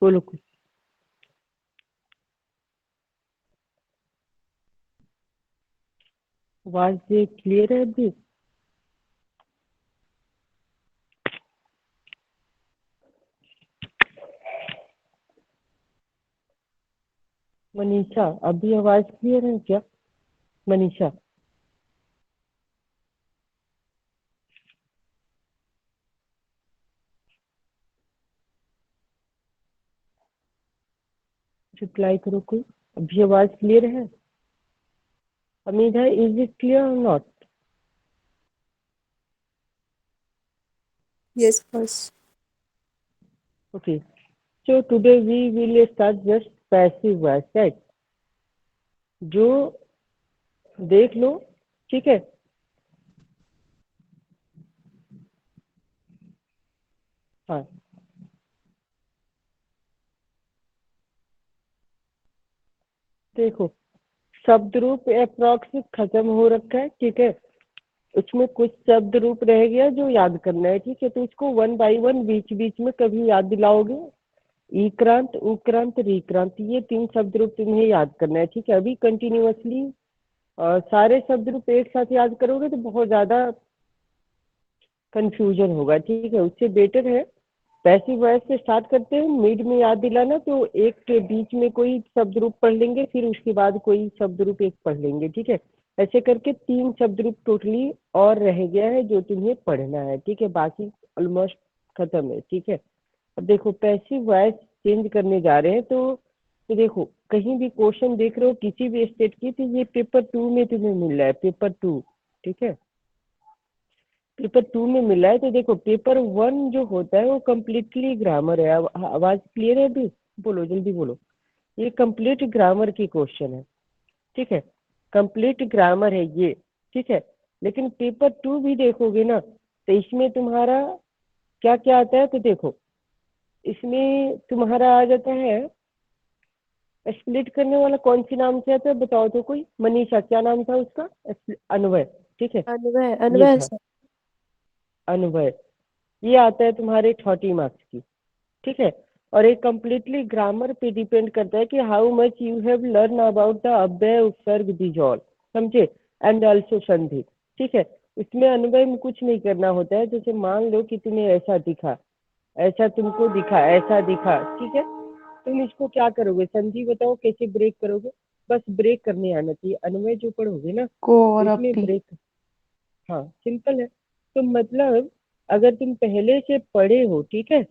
बोलो कुछ। आवाज क्लियर है अभी? मनीषा, अभी आवाज क्लियर है क्या? मनीषा, रिप्लाई करो कोई। अभी आवाज क्लियर है? अमीधा, इज इट क्लियर और not? Yes, boss. Okay. So today we will start just passive voice, right? जो देख लो, ठीक है। हाँ, देखो, शब्द रूप अप्रोक्स खत्म हो रखा है, ठीक है। उसमें कुछ शब्द रूप रह गया जो याद करना है, ठीक है। तो इसको वन बाय वन बीच बीच में कभी याद दिलाओगे। ईक्रांत, उक्रांत, रीक्रांत, ये 3 शब्द रूप तुम्हें याद करना है, ठीक है। अभी कंटिन्यूअसली सारे शब्द रूप एक साथ याद करोगे तो बहुत ज्यादा कंफ्यूजन होगा, ठीक है। उससे बेटर है पैसिव वॉइस से स्टार्ट करते हैं, मिड में याद दिलाना, तो एक के बीच में कोई शब्द रूप पढ़ लेंगे, फिर उसके बाद कोई शब्द रूप एक पढ़ लेंगे, ठीक है। ऐसे करके 3 शब्द रूप टोटली और रह गया है जो तुम्हें पढ़ना है, ठीक है। बाकी ऑलमोस्ट खत्म है, ठीक है। अब देखो, पैसिव वॉइस चेंज करने जा रहे हैं, तो देखो, कहीं भी क्वेश्चन देख रहे हो किसी भी स्टेट की, तो ये पेपर 2 में तुम्हें मिल रहा है, पेपर 2, ठीक है। पेपर 2 में मिला है, तो देखो पेपर 1 जो होता है वो कम्प्लीटली ग्रामर है। आवाज क्लियर है अभी? बोलो, जल्दी बोलो। ये कंप्लीट ग्रामर की क्वेश्चन है, ठीक है। कंप्लीट ग्रामर है ये, ठीक है। लेकिन पेपर 2 भी देखोगे ना, तो इसमें तुम्हारा क्या क्या आता है, तो देखो, इसमें तुम्हारा आ जाता है स्प्लिट करने वाला, कौन सी नाम से आता है बताओ तो कोई। मनीषा, क्या नाम था उसका? अन्वय, ठीक है। Anyway, ये anyway, था अन्वय। ये आता है तुम्हारे 30 मार्क्स की, ठीक है। और एक कम्प्लीटली ग्रामर पे डिपेंड करता है कि how much you have learn about the अव्यय उपसर्ग दिजॉल, समझे, एंड ऑल्सो संधि, ठीक है। इसमें अन्वय में कुछ नहीं करना होता है। जैसे मान लो कि तुम्हें ऐसा दिखा, ऐसा तुमको दिखा, ऐसा दिखा, ठीक है। तुम इसको क्या करोगे, संधि बताओ कैसे ब्रेक करोगे। बस ब्रेक करने आना चाहिए। अन्वय जो पढ़ोगे ना, को तो और इसमें अपी। ब्रेक, हाँ सिंपल है। तो मतलब अगर तुम पहले से पढ़े हो, ठीक है।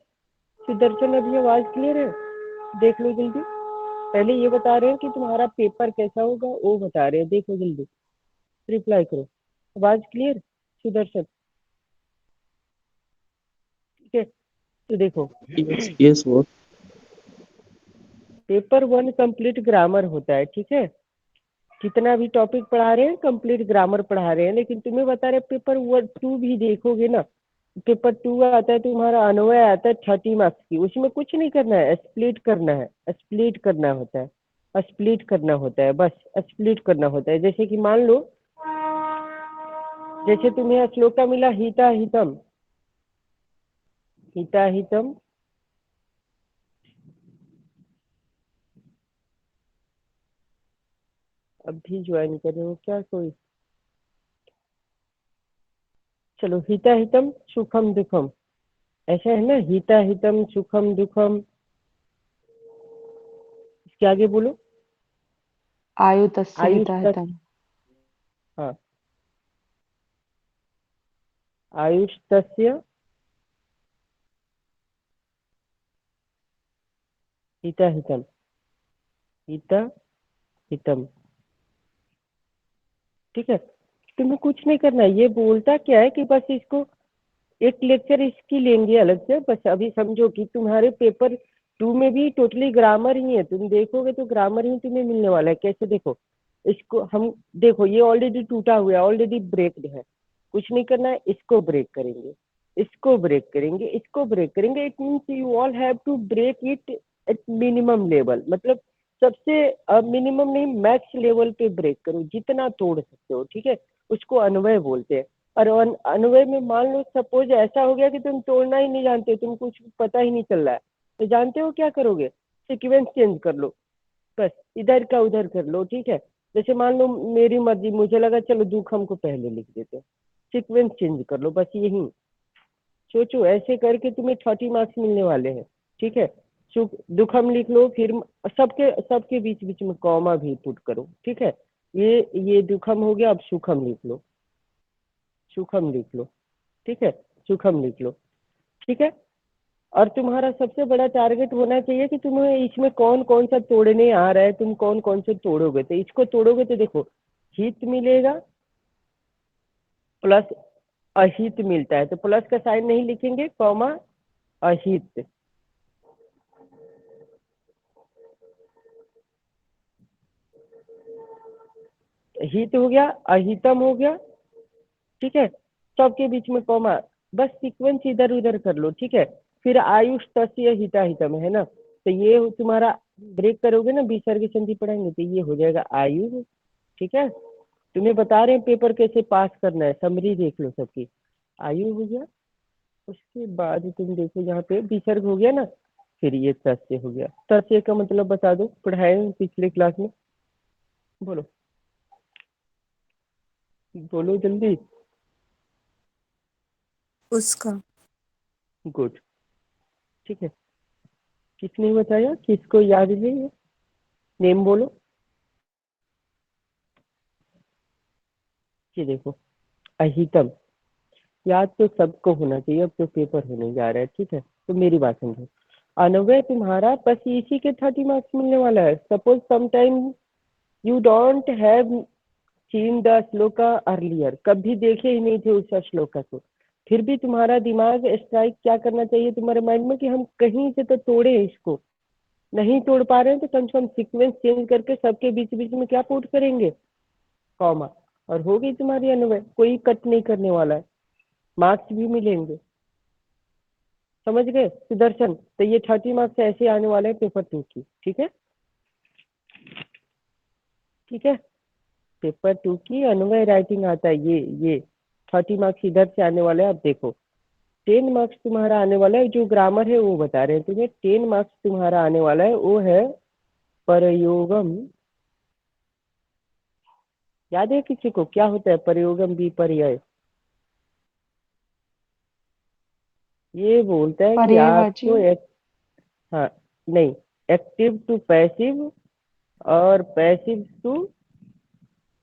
सुदर्शन, अभी आवाज क्लियर है? देख लो जल्दी। पहले ये बता रहे हैं कि तुम्हारा पेपर कैसा होगा, वो बता रहे हैं, देखो जल्दी, रिप्लाई करो। आवाज क्लियर सुदर्शन? ठीक है, तो देखो, यस यस वो पेपर 1 कंप्लीट ग्रामर होता है, ठीक है। जितना भी टॉपिक पढ़ा रहे हैं कंप्लीट ग्रामर पढ़ा रहे हैं, लेकिन तुम्हें बता रहे पेपर 2 भी देखोगे ना, पेपर 2 आता है तुम्हारा अन्वय, आता है 30 मार्क्स की। उसमें कुछ नहीं करना है, स्प्लिट करना है, स्प्लिट करना होता है, स्प्लिट करना होता है, बस स्प्लिट करना होता है। जैसे कि मान लो, जैसे तुम्हें श्लोका मिला हिता हितम, हिता हितम, अभी ज्वाइन कर रहे हो क्या कोई? चलो, हिता हितम सुखम दुखम, ऐसा है ना, हिता हितम सुखम दुखम। इसके आगे बोलो। आयु तस्य आयुष हिता तस्, हितम। हाँ, आयुष तस्य हिता हितम, हिता हितम, ठीक है। तुम्हें कुछ नहीं करना है। ये बोलता क्या है कि बस इसको एक लेक्चर इसकी लेंगे अलग से। बस अभी समझो कि तुम्हारे पेपर 2 में भी टोटली ग्रामर ही है। तुम देखोगे तो ग्रामर ही तुम्हें मिलने वाला है। कैसे देखो, इसको हम, देखो ये ऑलरेडी टूटा हुआ है, ऑलरेडी ब्रेक्ड है। कुछ नहीं करना है, इसको ब्रेक करेंगे, इसको ब्रेक करेंगे, इसको ब्रेक करेंगे। It means you all have to break it at minimum level, मतलब सबसे मिनिमम नहीं, मैक्स लेवल पे ब्रेक करो, जितना तोड़ सकते हो, ठीक है। उसको अन्वय बोलते हैं। और अन्वय में मान लो सपोज ऐसा हो गया कि तुम तोड़ना ही नहीं जानते, तुम कुछ पता ही नहीं चल रहा है, तो जानते हो क्या करोगे, सीक्वेंस चेंज कर लो, बस इधर का उधर कर लो, ठीक है। जैसे मान लो मेरी मर्जी, मुझे लगा चलो दुखम को पहले लिख देते, सीक्वेंस चेंज कर लो, बस यही सोचो। ऐसे करके तुम्हें 30 मार्क्स मिलने वाले हैं, ठीक है। सुख दुखम लिख लो, फिर सबके सबके बीच बीच में कॉमा भी पुट करो, ठीक है। ये दुखम हो गया, अब सुखम लिख लो, सुखम लिख लो, ठीक है, सुखम लिख लो, ठीक है। और तुम्हारा सबसे बड़ा टारगेट होना चाहिए कि तुम्हें इसमें कौन कौन सा तोड़ने आ रहा है, तुम कौन कौन से तोड़ोगे। तो इसको तोड़ोगे तो देखो, हित मिलेगा प्लस अहित मिलता है, तो प्लस का साइन नहीं लिखेंगे, कॉमा अहित, हित हो गया, अहितम हो गया, ठीक है। सबके बीच में कॉमा, बस सीक्वेंस इधर उधर कर लो, ठीक है। फिर आयुष तस्य हिता हितम है ना, तो ये तुम्हारा ब्रेक करोगे ना, विसर्ग संधि पढ़ाएंगे तो ये हो जाएगा आयु, ठीक है। तुम्हें बता रहे हैं पेपर कैसे पास करना है, समरी देख लो सबकी। आयु हो गया, उसके बाद तुम देखो यहाँ पे विसर्ग हो गया ना, फिर ये तस्य हो गया। तस्य का मतलब बता दो, पढ़ाए पिछले क्लास में, बोलो बोलो जल्दी। उसका। गुड, ठीक है। किसने बताया, किसको याद है ये, नेम बोलो। ये देखो अहितम, याद तो सबको होना चाहिए, अब तो पेपर होने जा रहा है, ठीक है। तो मेरी बात समझो, अनवय तुम्हारा बस इसी के 30 मार्क्स मिलने वाला है। Suppose sometime you don't have seen the shloka earlier, कभी देखे ही नहीं थे उस श्लोका को, फिर भी तुम्हारा दिमाग स्ट्राइक क्या करना चाहिए तुम्हारे माइंड में कि हम कहीं से तो तोड़े इसको। नहीं तोड़ पा रहे हैं तो कम से कम सीक्वेंस चेंज करके सबके बीच बीच में क्या पुट करेंगे, कॉमा, और हो गई तुम्हारी अनवय। कोई कट नहीं करने वाला है, मार्क्स भी मिलेंगे, समझ गए सुदर्शन। तो ये 30 मार्क्स ऐसे आने वाले हैं पेपर 2 की, ठीक है, ठीक है। पेपर 2 की अन्वय राइटिंग आता है, ये 30 मार्क्स इधर से आने वाले हैं। अब देखो 10 मार्क्स तुम्हारा आने वाला है, जो ग्रामर है वो बता रहे हैं तुम्हें। 10 मार्क्स तुम्हारा आने वाला है, वो है प्रयोगम। याद है किसी को क्या होता है प्रयोगम विपर्यय? ये बोलता है कि पर्यायवाची। आपको हाँ, नहीं, एक्टिव टू पैसिव और passive to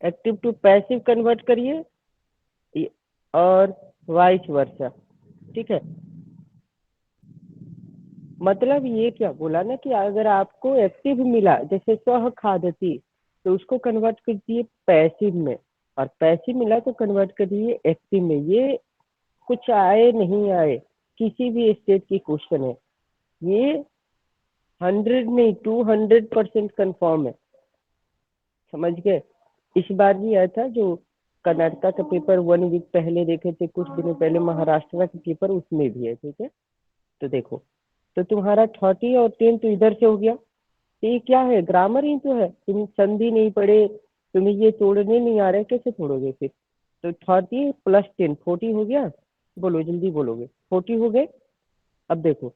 active to passive convert करिए, और वाइस वर्सा, ठीक है। मतलब ये क्या बोला ना कि अगर आपको एक्टिव मिला, जैसे सह खादती, तो उसको कन्वर्ट कर दिए पैसिव में, और पैसिव मिला तो कन्वर्ट कर दिए एक्टिव में। ये कुछ आए नहीं आए, किसी भी स्टेट की क्वेश्चन है, ये 100 नहीं 200% कंफर्म है, समझ गए। इस बार भी आया था जो कर्नाटका का पेपर 1 वीक पहले देखे थे, कुछ दिनों पहले महाराष्ट्र का पेपर उसमें भी है, ठीक है। तो देखो, तो तुम्हारा 30 और 10 तो इधर से हो गया। तो ये क्या है, ग्रामर ही तो है, तुम संधि नहीं पढ़े, तुम्हें ये तोड़ने नहीं आ रहा है, कैसे तोड़ोगे फिर। तो 30 प्लस 10 40 हो गया, बोलो जल्दी बोलोगे, 40 हो गए। अब देखो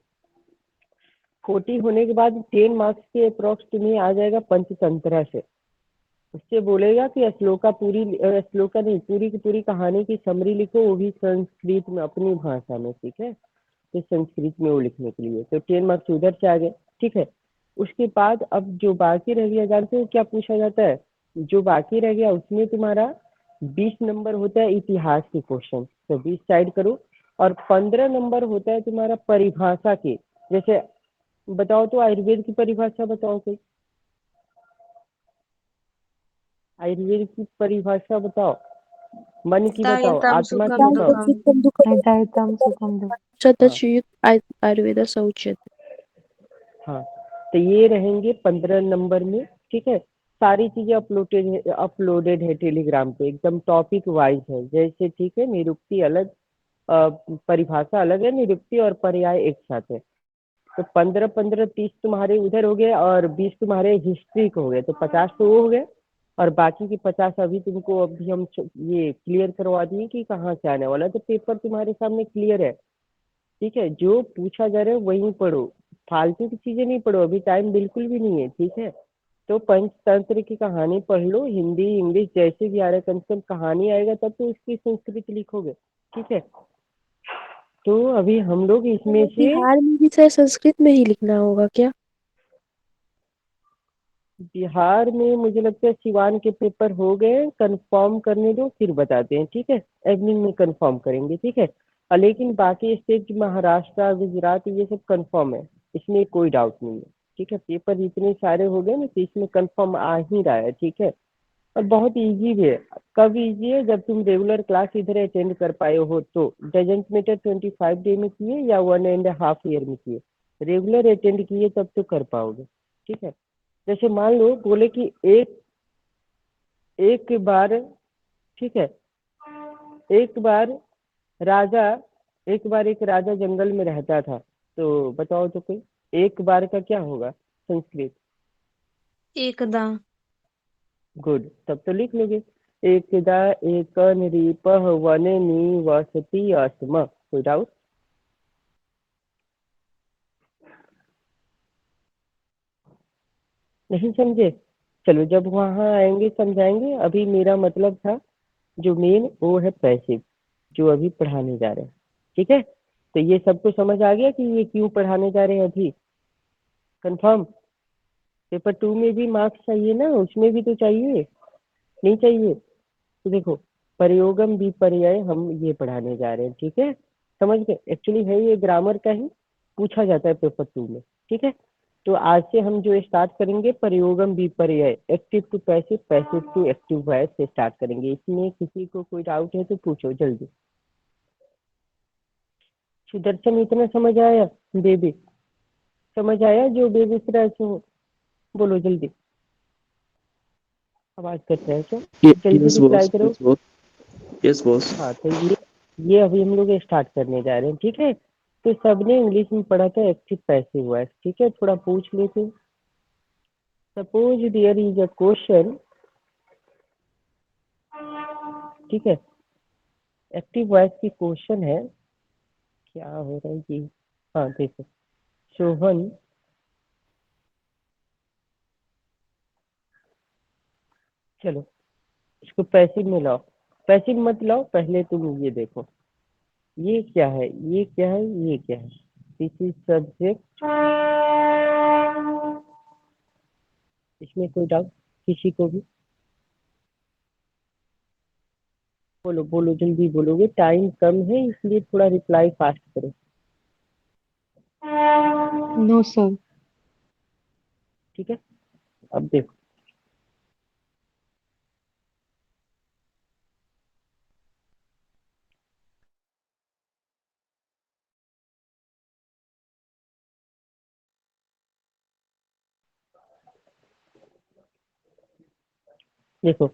40 होने के बाद 10 मार्क्स के अप्रोक्स तुम्हें आ जाएगा पंचतंत्र से। उससे बोलेगा कि श्लोका पूरी, श्लोका नहीं, पूरी की पूरी कहानी की समरी लिखो, वो भी संस्कृत में अपनी भाषा में, ठीक है। तो संस्कृत में वो लिखने के लिए तो 10 मार्क्स उधर से आ गए, ठीक है। उसके बाद अब जो बाकी रह गया, जानते हो क्या पूछा जाता है, जो बाकी रह गया उसमें तुम्हारा 20 नंबर होता है इतिहास के क्वेश्चन, तो 20 साइड करो। और 15 नंबर होता है तुम्हारा परिभाषा के, जैसे बताओ तो आयुर्वेद की परिभाषा बताओ कोई, आयुर्वेद की परिभाषा बताओ, मन की बताओ, हिताहितं आत्मा की सुखं बताओ। दुःखं हिताहितं सुखं दुःखं। हाँ शतच्युत आयुर्वेद उच्यते। हाँ, तो ये रहेंगे 15 नंबर में, ठीक है। सारी चीजें अपलोडेड है टेलीग्राम पे, एकदम टॉपिक वाइज है, जैसे ठीक है, निरुक्ति अलग, परिभाषा अलग है, निरुक्ति और पर्याय एक साथ है। तो 15 15 30 तुम्हारे उधर हो गए, और 20 तुम्हारे हिस्ट्री के हो गए, तो 50 तो वो हो गए। और बाकी की 50 अभी तुमको, अभी हम ये क्लियर करवा दिए कि कहाँ से आने वाला है, तो पेपर तुम्हारे सामने क्लियर है, ठीक है। जो पूछा जा रहा है वही पढ़ो, फालतू की चीजें नहीं पढ़ो, अभी टाइम बिल्कुल भी नहीं है, ठीक है। तो पंचतंत्र की कहानी पढ़ लो, हिंदी इंग्लिश जैसे भी आ रहा है, कम से कम कहानी आएगा तब तो उसकी संस्कृत लिखोगे, ठीक है। तो अभी हम लोग इसमें से बिहार में भी शायद संस्कृत में ही लिखना होगा क्या? बिहार में मुझे लगता है सिवान के पेपर हो गए, कंफर्म करने दो फिर बताते हैं, ठीक है। इवनिंग में कंफर्म करेंगे, ठीक है। लेकिन बाकी स्टेट महाराष्ट्र गुजरात ये सब कंफर्म है, इसमें कोई डाउट नहीं है, ठीक है। पेपर इतने सारे हो गए ना तो इसमें कंफर्म आ ही रहा है, ठीक है। और बहुत इजी भी है। कब इजी है? जब तुम रेगुलर क्लास इधर अटेंड कर पाए हो तो। डजेंट मैटर 25 डे में किए या 1.5 ईयर में किए, रेगुलर अटेंड किए तब तो कर पाओगे, ठीक है। जैसे मान लो बोले कि एक एक बार, ठीक है, एक बार राजा एक बार एक राजा जंगल में रहता था, तो बताओ तो कोई, एक बार का क्या होगा संस्कृत? एकदा। गुड, तब तो लिख लोगे। एकदा एक नृपः वने निवसति स्म। कोई डाउट? नहीं समझे? चलो जब वहां आएंगे समझाएंगे, अभी मेरा मतलब था जो मेन वो है पैसिव, जो अभी पढ़ाने जा रहे हैं, ठीक है। तो ये सबको समझ आ गया कि ये क्यों पढ़ाने जा रहे हैं अभी? कंफर्म? पेपर 2 में भी मार्क्स चाहिए ना, उसमें भी तो चाहिए, नहीं चाहिए? तो देखो, प्रयोगम विपर्यय हम ये पढ़ाने जा रहे हैं, ठीक है। समझ गए? एक्चुअली है ये ग्रामर का ही, पूछा जाता है पेपर 2 में, ठीक है। तो आज से हम जो स्टार्ट करेंगे प्रयोगम विपर्यय, active to passive, passive to active voice से स्टार्ट करेंगे। इसमें किसी को कोई डाउट है तो पूछो जल्दी। सुदर्शन इतना समझ आया? बेबी समझ आया? जो बेगूसराय से हो बोलो जल्दी, आवाज कर रहे हो, जल्दी यस रिप्लाई बॉस, करो। Yes boss, yes boss. हाँ तो ये अभी हम लोग स्टार्ट करने जा रहे हैं, ठीक है। तो सबने इंग्लिश में पढ़ा था एक्टिव पैसिव वॉइस, ठीक है। थोड़ा पूछ लेते। Suppose there is a question, ठीक है। एक्टिव वॉइस की क्वेश्चन है, क्या हो रहा है जी? हाँ देखो, सोहन, चलो इसको पैसिव में लाओ। पैसिव मत लाओ, पहले तुम ये देखो, ये क्या है, ये क्या है, ये क्या है? This is subject. इसमें कोई डाउट किसी को भी? बोलो बोलो, जल्दी बोलोगे, टाइम कम है इसलिए थोड़ा रिप्लाई फास्ट करो। No sir. ठीक है, अब देखो, देखो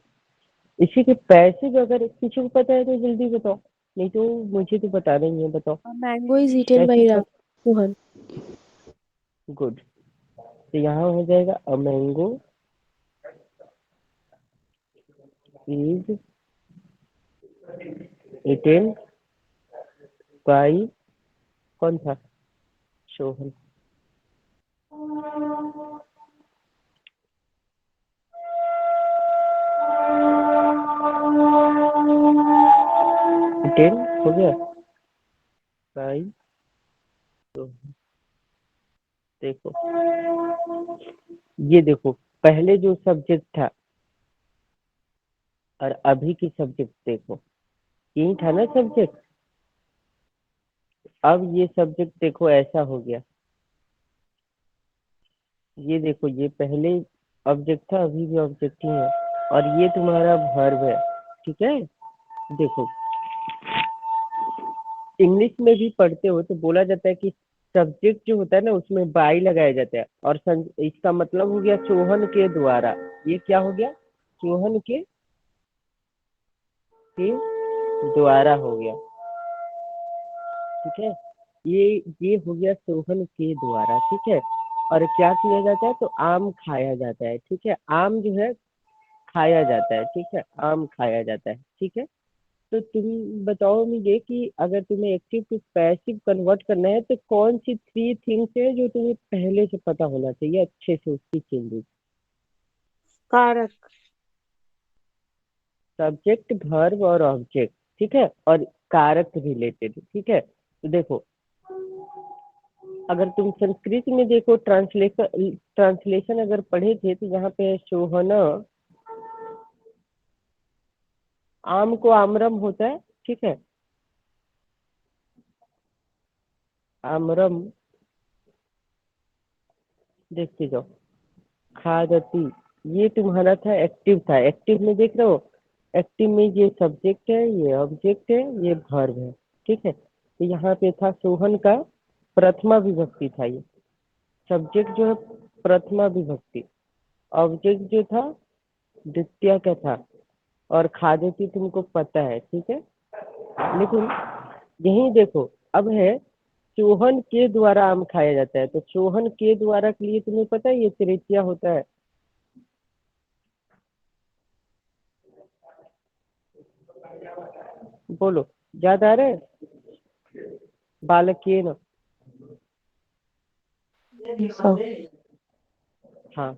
इसी के पैसे भी अगर किसी को पता है तो जल्दी बताओ, नहीं तो मुझे तो पता नहीं है, बताओ मैंगो इज ईटेन कैसे बाय पता? मोहन। गुड, तो यहाँ हो जाएगा a mango is eaten by, कौन था? सोहन। इटेन हो गया बाई सोहन। देखो, ये देखो, पहले जो सब्जेक्ट था और अभी की सब्जेक्ट देखो, यही था ना सब्जेक्ट। अब ये सब्जेक्ट देखो ऐसा हो गया, ये देखो, ये पहले ऑब्जेक्ट था अभी भी ऑब्जेक्ट ही है, और ये तुम्हारा वर्ब है, ठीक है। देखो, इंग्लिश में भी पढ़ते हो तो बोला जाता है कि सब्जेक्ट जो होता है ना उसमें बाई लगाया जाता है, और इसका मतलब हो गया चोहन के द्वारा। ये क्या हो गया? चोहन के द्वारा हो गया, ठीक है। ये ये हो गया सोहन के द्वारा, ठीक है। और क्या किया जाता है? तो आम खाया जाता है, ठीक है। आम जो है खाया जाता है, ठीक है, आम खाया जाता है, ठीक है। तो तुम बताओ मुझे कि अगर तुम्हें एक्टिव टू पैसिव कन्वर्ट करना है तो कौन सी 3 थिंग्स है जो तुम्हें पहले से पता होना चाहिए अच्छे से उसकी चेंजेस। कारक। सब्जेक्ट वर्ब और ऑब्जेक्ट, ठीक है, और कारक रिलेटेड, ठीक है। तो देखो, अगर तुम संस्कृत में देखो ट्रांसलेशन ट्रांसलेशन अगर पढ़े थे तो यहाँ पे शोहना, आम को आमरम होता है, ठीक है, आमरम, देखते जाओ, खादती, ये तुम्हारा था एक्टिव, था एक्टिव में देख रहे हो, एक्टिव में ये सब्जेक्ट है, ये ऑब्जेक्ट है, ये वर्ब है, ठीक है। तो यहाँ पे था सोहन का प्रथमा विभक्ति था, ये सब्जेक्ट जो है प्रथमा विभक्ति, ऑब्जेक्ट जो था द्वितीय का था, और खादती तुमको पता है, ठीक है। लेकिन यही देखो, अब है चोहन के द्वारा आम खाया जाता है, तो चोहन के द्वारा के लिए तुम्हें पता है ये तृतीया होता है। बोलो, याद आ रहा है? बालकेन, Yes, sir. हाँ,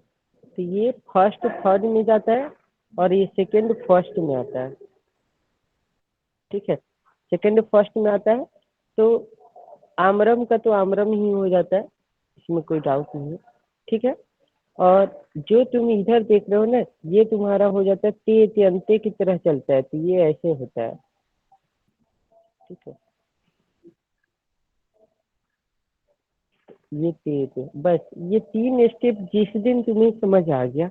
तो ये फर्स्ट थर्ड में जाता है और ये सेकंड फर्स्ट में आता है, ठीक है, सेकंड फर्स्ट में आता है। तो आमरम का तो आमरम ही हो जाता है, इसमें कोई डाउट नहीं है, ठीक है। और जो तुम इधर देख रहे हो ना, ये तुम्हारा हो जाता है ते ते अंते की तरह चलता है, तो ये ऐसे होता है, ठीक है, ये ते ते, बस ये 3 स्टेप जिस दिन तुम्हें समझ आ गया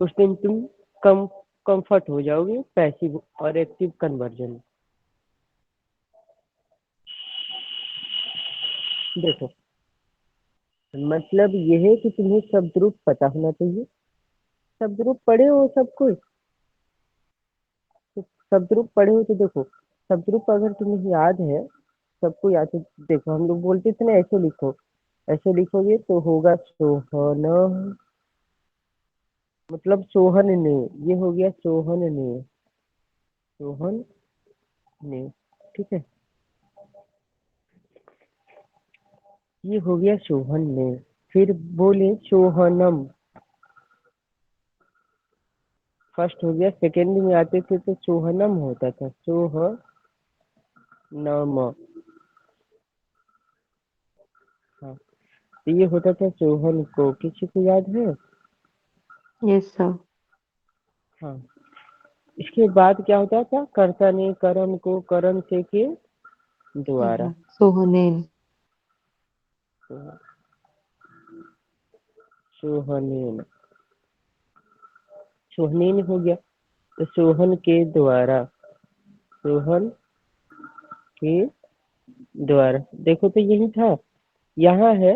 उस दिन तुम कम कंफर्ट हो जाओगे पैसिव और एक्टिव कन्वर्जन में। देखो, मतलब ये है कि तुम्हें शब्द रूप पता होना चाहिए, शब्द रूप पढ़े हो सब कुछ, तो शब्द रूप पढ़े हो तो देखो, शब्द रूप अगर तुम्हें याद है, सबको याद है, देखो हम लोग बोलते थे ना ऐसे लिखो, ऐसे लिखोगे तो होगा सोहन, मतलब सोहन ने, ये हो गया सोहन ने, सोहन ने, ठीक है, ये हो गया सोहन ने। फिर बोले सोहनम, फर्स्ट हो गया, सेकेंड में आते थे तो सोहनम होता था, सोहनम, हाँ, तो ये होता था सोहन को, किसी को याद है? Yes, sir. हाँ, इसके बाद क्या होता था, कर्ता ने कर्म को कर्म से के द्वारा, Sohanen. सोहनेन, सोहनेन हो गया, तो सोहन के द्वारा, सोहन के द्वारा, देखो तो यही था, यहाँ है,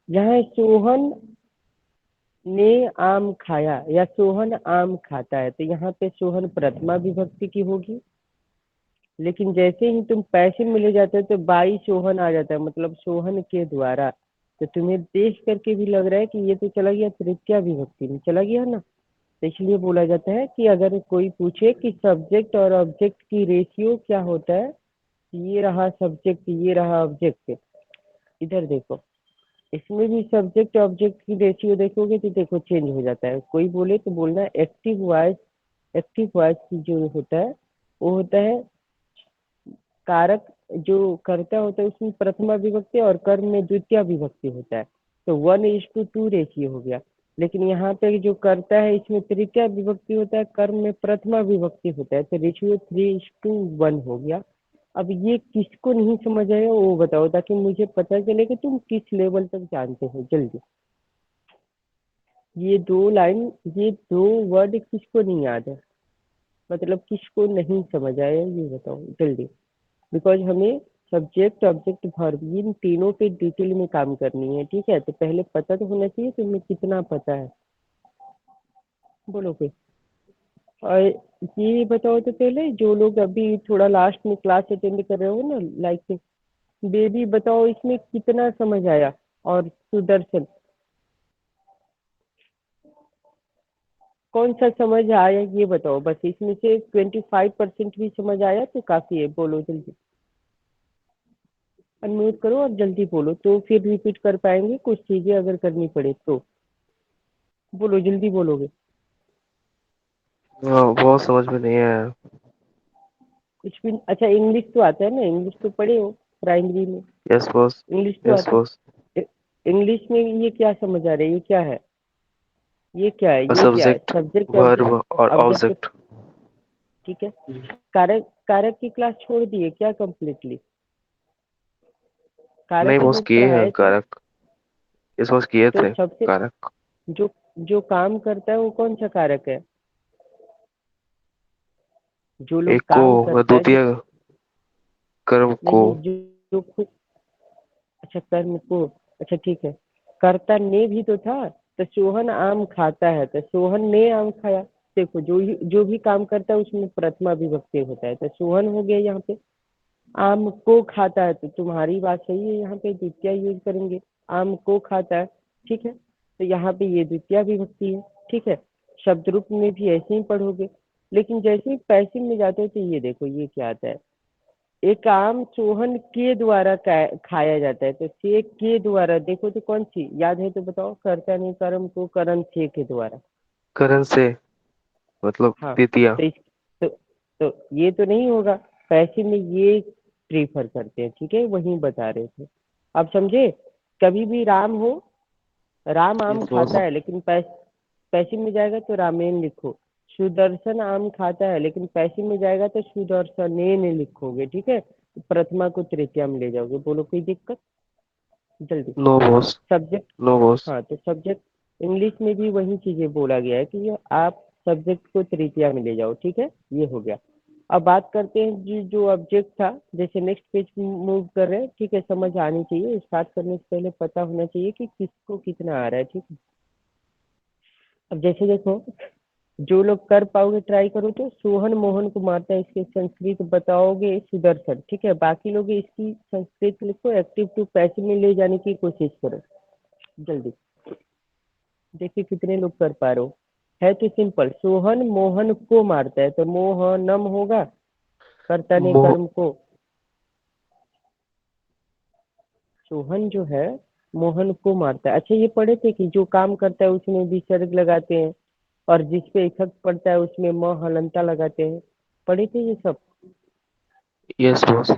यहाँ सोहन ने आम खाया या सोहन आम खाता है, तो यहाँ पे सोहन प्रथमा विभक्ति की होगी। लेकिन जैसे ही तुम पैसे मिले जाते हो तो बाई सोहन आ जाता है, मतलब सोहन के द्वारा, तो तुम्हें देख करके भी लग रहा है कि ये तो चला गया तृतीया विभक्ति में चला गया ना। तो इसलिए बोला जाता है कि अगर कोई पूछे कि सब्जेक्ट और ऑब्जेक्ट की रेशियो क्या होता है, ये रहा सब्जेक्ट, ये रहा ऑब्जेक्ट, इधर देखो, इसमें भी सब्जेक्ट ऑब्जेक्ट की रेशियो देखोगे तो देखो चेंज हो जाता है। कोई बोले तो बोलना एक्टिव वॉइस की जो होता है वो होता है कारक, जो कर्ता होता है उसमें प्रथमा विभक्ति और कर्म में द्वितीय विभक्ति होता है, तो 1:2 रेशियो हो गया। लेकिन यहाँ पे जो कर्ता है इसमें तृतीय विभक्ति होता है, कर्म में प्रथमा विभक्ति होता है, तो रेशियो 3:1 हो गया। अब ये किसको नहीं समझ आया वो बताओ, ताकि मुझे पता चले कि तुम किस लेवल तक जानते हो जल्दी। ये 2 लाइन, ये 2 वर्ड किसको नहीं याद है, मतलब किसको नहीं समझ आया ये बताओ जल्दी, बिकॉज हमें सब्जेक्ट ऑब्जेक्ट वर्ब इन तीनों पे डिटेल में काम करनी है, ठीक है। तो पहले पता तो होना चाहिए तुम्हें कितना पता है, बोलो फिर। और ये बताओ तो पहले, जो लोग अभी थोड़ा लास्ट में क्लास अटेंड कर रहे हो ना, लाइक बेबी, बताओ इसमें कितना समझ आया, और सुदर्शन, कौन सा समझ आया ये बताओ बस। इसमें से 25% भी समझ आया तो काफी है। बोलो जल्दी, अनम्यूट करो और जल्दी बोलो, तो फिर रिपीट कर पाएंगे कुछ चीजें अगर करनी पड़े तो। बोलो जल्दी बोलोगे। बहुत समझ में नहीं आया। कुछ भी अच्छा, इंग्लिश तो आता है ना? इंग्लिश तो पढ़े हो प्राइमरी में, यस बॉस। इंग्लिश तो यस आता बॉस। है। इंग्लिश में ये क्या समझ आ रहा है? ये क्या है? ये क्या है? ये क्या है? Subject, subject, object. वर्ब और ऑब्जेक्ट, ऑब्जेक्ट। ठीक है। कारक, कारक की क्लास छोड़ दिए क्या कंप्लीटली? नहीं कारक बॉस, हमने किए हैं पढ़ाए थे। कारक। यस बॉस, किए तो थे सबसे कारक। जो जो काम करता है वो कौन सा कारक है? जो लोग एक काम को करता है, जो द्वितीय कर्म को। नहीं, जो खुद, अच्छा कर्म को, अच्छा ठीक है। कर्ता ने भी तो था। तो सोहन आम खाता है, तो सोहन ने आम खाया। देखो जो भी काम करता है उसमें प्रथमा विभक्ति होता है, तो सोहन हो गया यहाँ पे। आम को खाता है, तो तुम्हारी बात सही है, यहाँ पे द्वितीय यूज करेंगे। आम को खाता है, ठीक है, तो यहाँ पे ये द्वितीय विभक्ति है, ठीक है। शब्द रूप में भी ऐसे ही पढ़ोगे। लेकिन जैसे ही पैसिव में जाते हो तो ये देखो ये क्या आता है। एक आम सोहन के द्वारा खाया जाता है, तो से के द्वारा देखो तो कौन सी याद है तो बताओ। कर्ता ने कर्म को करण से के द्वारा। करण से, मतलब हाँ, द्वितीय। तो ये तो नहीं होगा। पैसे में ये प्रीफर करते हैं, ठीक है, वही बता रहे थे। अब समझे? कभी भी राम हो, राम आम यस बॉस। खाता है लेकिन पैसे में जाएगा तो रामेन लिखो। सुदर्शन आम खाता है लेकिन पैसे में जाएगा तो सुदर्शनेन लिखोगे, ठीक है। प्रथमा को तृतीया में ले जाओगे। बोलो कोई दिक्कत? जल्दी। No boss. Subject, no boss. हाँ तो सब्जेक्ट इंग्लिश में भी वही चीजें बोला गया है कि आप सब्जेक्ट को तृतीया में ले जाओ, ठीक है। ये हो गया। अब बात करते हैं जो ऑब्जेक्ट था। जैसे नेक्स्ट पेज मूव कर रहे हैं, ठीक है। समझ आनी चाहिए, स्टार्ट करने से पहले पता होना चाहिए कि किसको कितना आ रहा है, ठीक है। अब जैसे देखो, जो लोग कर पाओगे ट्राई करो। तो सोहन मोहन को मारता है, इसके संस्कृत बताओगे सुदर्शन, ठीक है। बाकी लोग इसकी संस्कृत लिखो, एक्टिव टू पैसिव में ले जाने की कोशिश करो जल्दी। देखिए कितने लोग कर पा रहे हो। है तो सिंपल, सोहन मोहन को मारता है तो मोहनम होगा, कर्ता ने मोह कर्म को। सोहन जो है मोहन को मारता है। अच्छा ये पढ़े थे कि जो काम करता है उसमें विसर्ग लगाते हैं, और जिस पे इफेक्ट पड़ता है उसमें म हलंता लगाते हैं। पढ़े थे ये सब? Yes boss.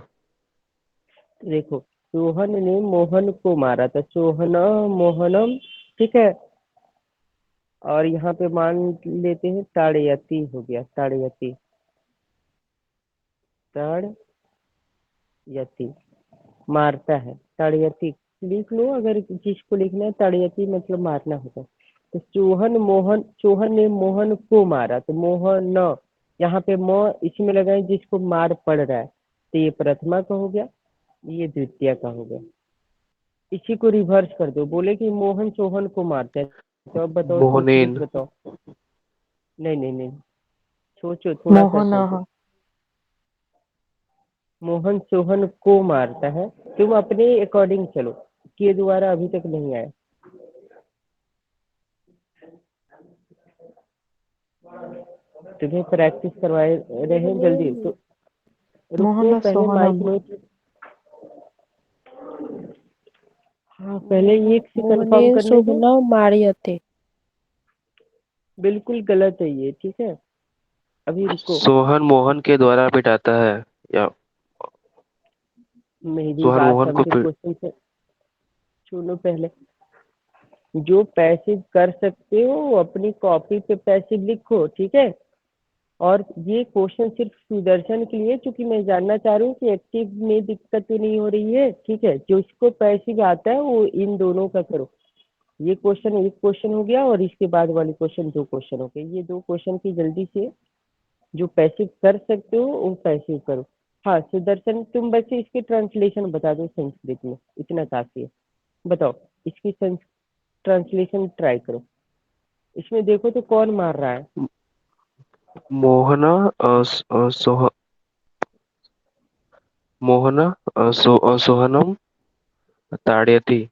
देखो, सोहन ने मोहन को मारा था, सोहन मोहनम, ठीक है। और यहाँ पे मान लेते हैं ताड़यति हो गया, ताड़यति, ताड़यति मारता है। ताड़यति लिख लो, अगर जिसको लिखना है। ताड़यति मतलब मारना होता है। तो सोहन मोहन, सोहन ने मोहन को मारा, तो मोहन, यहाँ पे म इसमें लगाए जिसको मार पड़ रहा है, तो ये प्रथमा का हो गया, ये द्वितीय का हो गया। इसी को रिवर्स कर दो। बोले कि मोहन सोहन को मारते हैं, तो अब बताओ, संस्कृत मोहनेन। बताओ। नहीं नहीं नहीं, सोचो, थोड़ा सा सोचो। मोहनः। मोहन सोहन को मारता है। तुम अपने अकॉर्डिंग चलो, के द्वारा अभी तक नहीं आया। तुम्हें प्रैक्टिस करवाए रहे हैं जल्दी तो। रुको मोहनः पहले माइक सोहनम्। म्यूट। हाँ पहले ये से कंफर्म मोहनेन करने दो। शोभना मारियते। बिल्कुल गलत है ये, ठीक है। अभी रुको, सोहन मोहन के द्वारा पिटाता है, या मेरी सोहन बात मोहन को समझे क्वेश्चन से। सुनो पहले, जो पैसिव कर सकते हो वो अपनी कॉपी पे पैसिव लिखो, ठीक है। और ये क्वेश्चन सिर्फ सुदर्शन के लिए, क्योंकि मैं जानना चाह रही हूँ कि एक्टिव में दिक्कत तो नहीं हो रही है, ठीक है। जो इसको पैसिव आता है वो इन दोनों का करो। ये क्वेश्चन एक क्वेश्चन हो गया, और इसके बाद वाले क्वेश्चन दो क्वेश्चन हो गए। ये दो क्वेश्चन की जल्दी से, जो पैसिव कर सकते हो वो पैसिव करो। हाँ सुदर्शन, तुम बस इसके ट्रांसलेशन बता दो संस्कृत में, इतना काफी है। बताओ इसकी ट्रांसलेशन ट्राई करो। इसमें देखो तो कौन मार रहा है। मोहना मोहना सोहनम ताड़यति।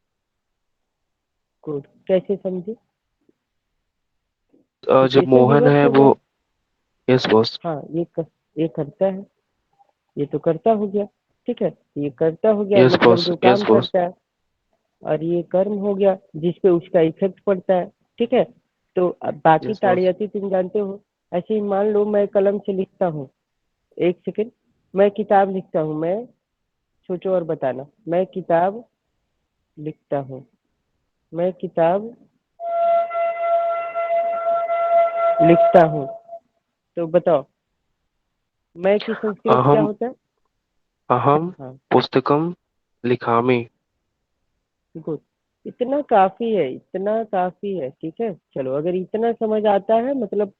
को कैसे समझे? जो सिचुएशन मोहन रिवर्स है हो वो, गया। Yes boss. हाँ, ये करता है, ये तो करता हो गया, ठीक है, ये करता हो गया यस मतलब बॉस, जो यस काम बॉस। करता है, और ये कर्म हो गया जिस पे उसका इफेक्ट पड़ता है, ठीक है। तो अब बाकी यस बॉस। ताड़ियती तुम जानते हो। ऐसे ही मान लो मैं कलम से लिखता हूँ, एक सेकंड, मैं किताब लिखता हूँ, मैं, सोचो और बताना, मैं किताब लिखता हूँ, मैं किताब लिखता हूँ, तो बताओ मैं की संस्कृत क्या अहम होता है? अहम हाँ, पुस्तकम लिखामि। गुड। इतना काफी है, इतना काफी है, ठीक है। चलो, अगर इतना समझ आता है मतलब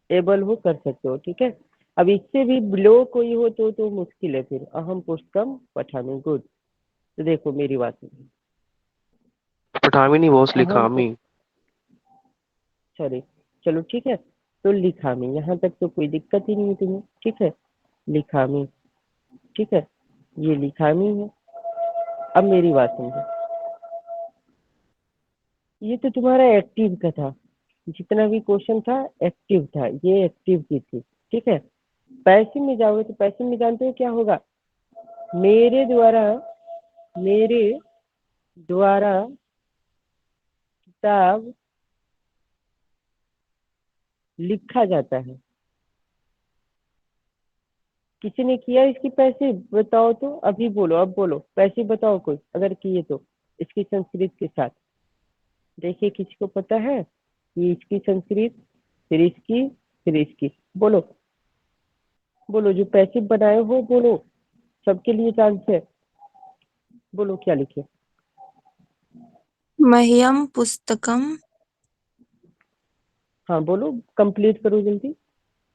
एबल हो, कर सकते हो, ठीक है। अब इससे भी बिलो कोई हो तो मुश्किल है फिर। अहम पुस्तकम पठामी, गुड। तो देखो मेरी बात सुनो। पठामी नहीं बॉस, अहम, लिखामी। सॉरी, चलो ठीक है, तो लिखामी, यहाँ तक तो कोई दिक्कत ही नहीं है तुम्हें, ठीक है। लिखामी, ठीक है, ये लिखामी है। अब मेरी बात समझो, ये तो तुम्हारा एक्टिव का था, जितना भी क्वेश्चन था एक्टिव था, ये एक्टिव की थी, ठीक है। पैसिव में जाओगे तो पैसिव में जानते हो क्या होगा? मेरे द्वारा, मेरे द्वारा किताब लिखा जाता है। किसी ने किया इसकी पैसे बताओ तो, अभी बोलो, अब बोलो, पैसे बताओ कोई अगर किए तो, इसकी संस्कृत के साथ। देखिए किसी को पता है कि इसकी संस्कृत, फिर इसकी, फिर इसकी, बोलो, बोलो जो पैसे बनाए हो, बोलो, सबके लिए चांस है, बोलो क्या लिखे। मह्यम पुस्तकम। हाँ बोलो, कंप्लीट करो जल्दी।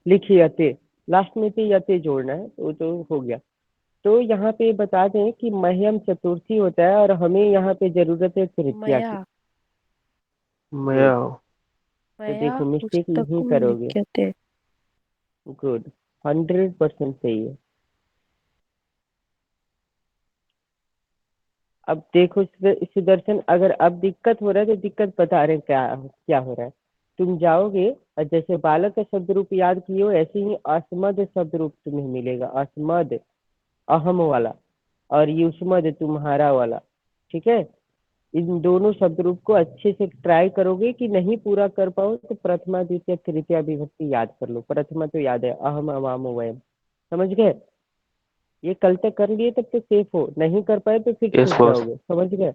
लिखिए यते, लास्ट में तो यते जोड़ना है, तो हो गया। तो यहाँ पे बता दें कि मह्यम चतुर्थी होता है, और हमें यहाँ पे जरूरत है तृतीया मया की। मया। गुड। तो मया देखो मिस्टेक यही पुस्तकम करोगे। लिख्यते। गुड, 100% सही है। अब देखो सुदर्शन, अगर अब दिक्कत हो रहा है तो दिक्कत बता रहे हैं क्या क्या हो रहा है। तुम जाओगे और जैसे बालक का शब्द रूप याद किए हो, ऐसे ही अस्मद शब्द रूप तुम्हें मिलेगा, अस्मद, अहम वाला, और युष्मद तुम्हारा वाला, ठीक है। इन दोनों शब्द रूप को अच्छे से ट्राई करोगे, कि नहीं पूरा कर पाओ तो प्रथमा द्वितीय तृतीया विभक्ति याद कर लो। प्रथमा तो याद है, अहम अवाम वयम, समझ गए? ये कल तक कर लिए तब तो सेफ हो, नहीं कर पाए तो फिर यस छूट बॉस। जाओगे, समझ गए?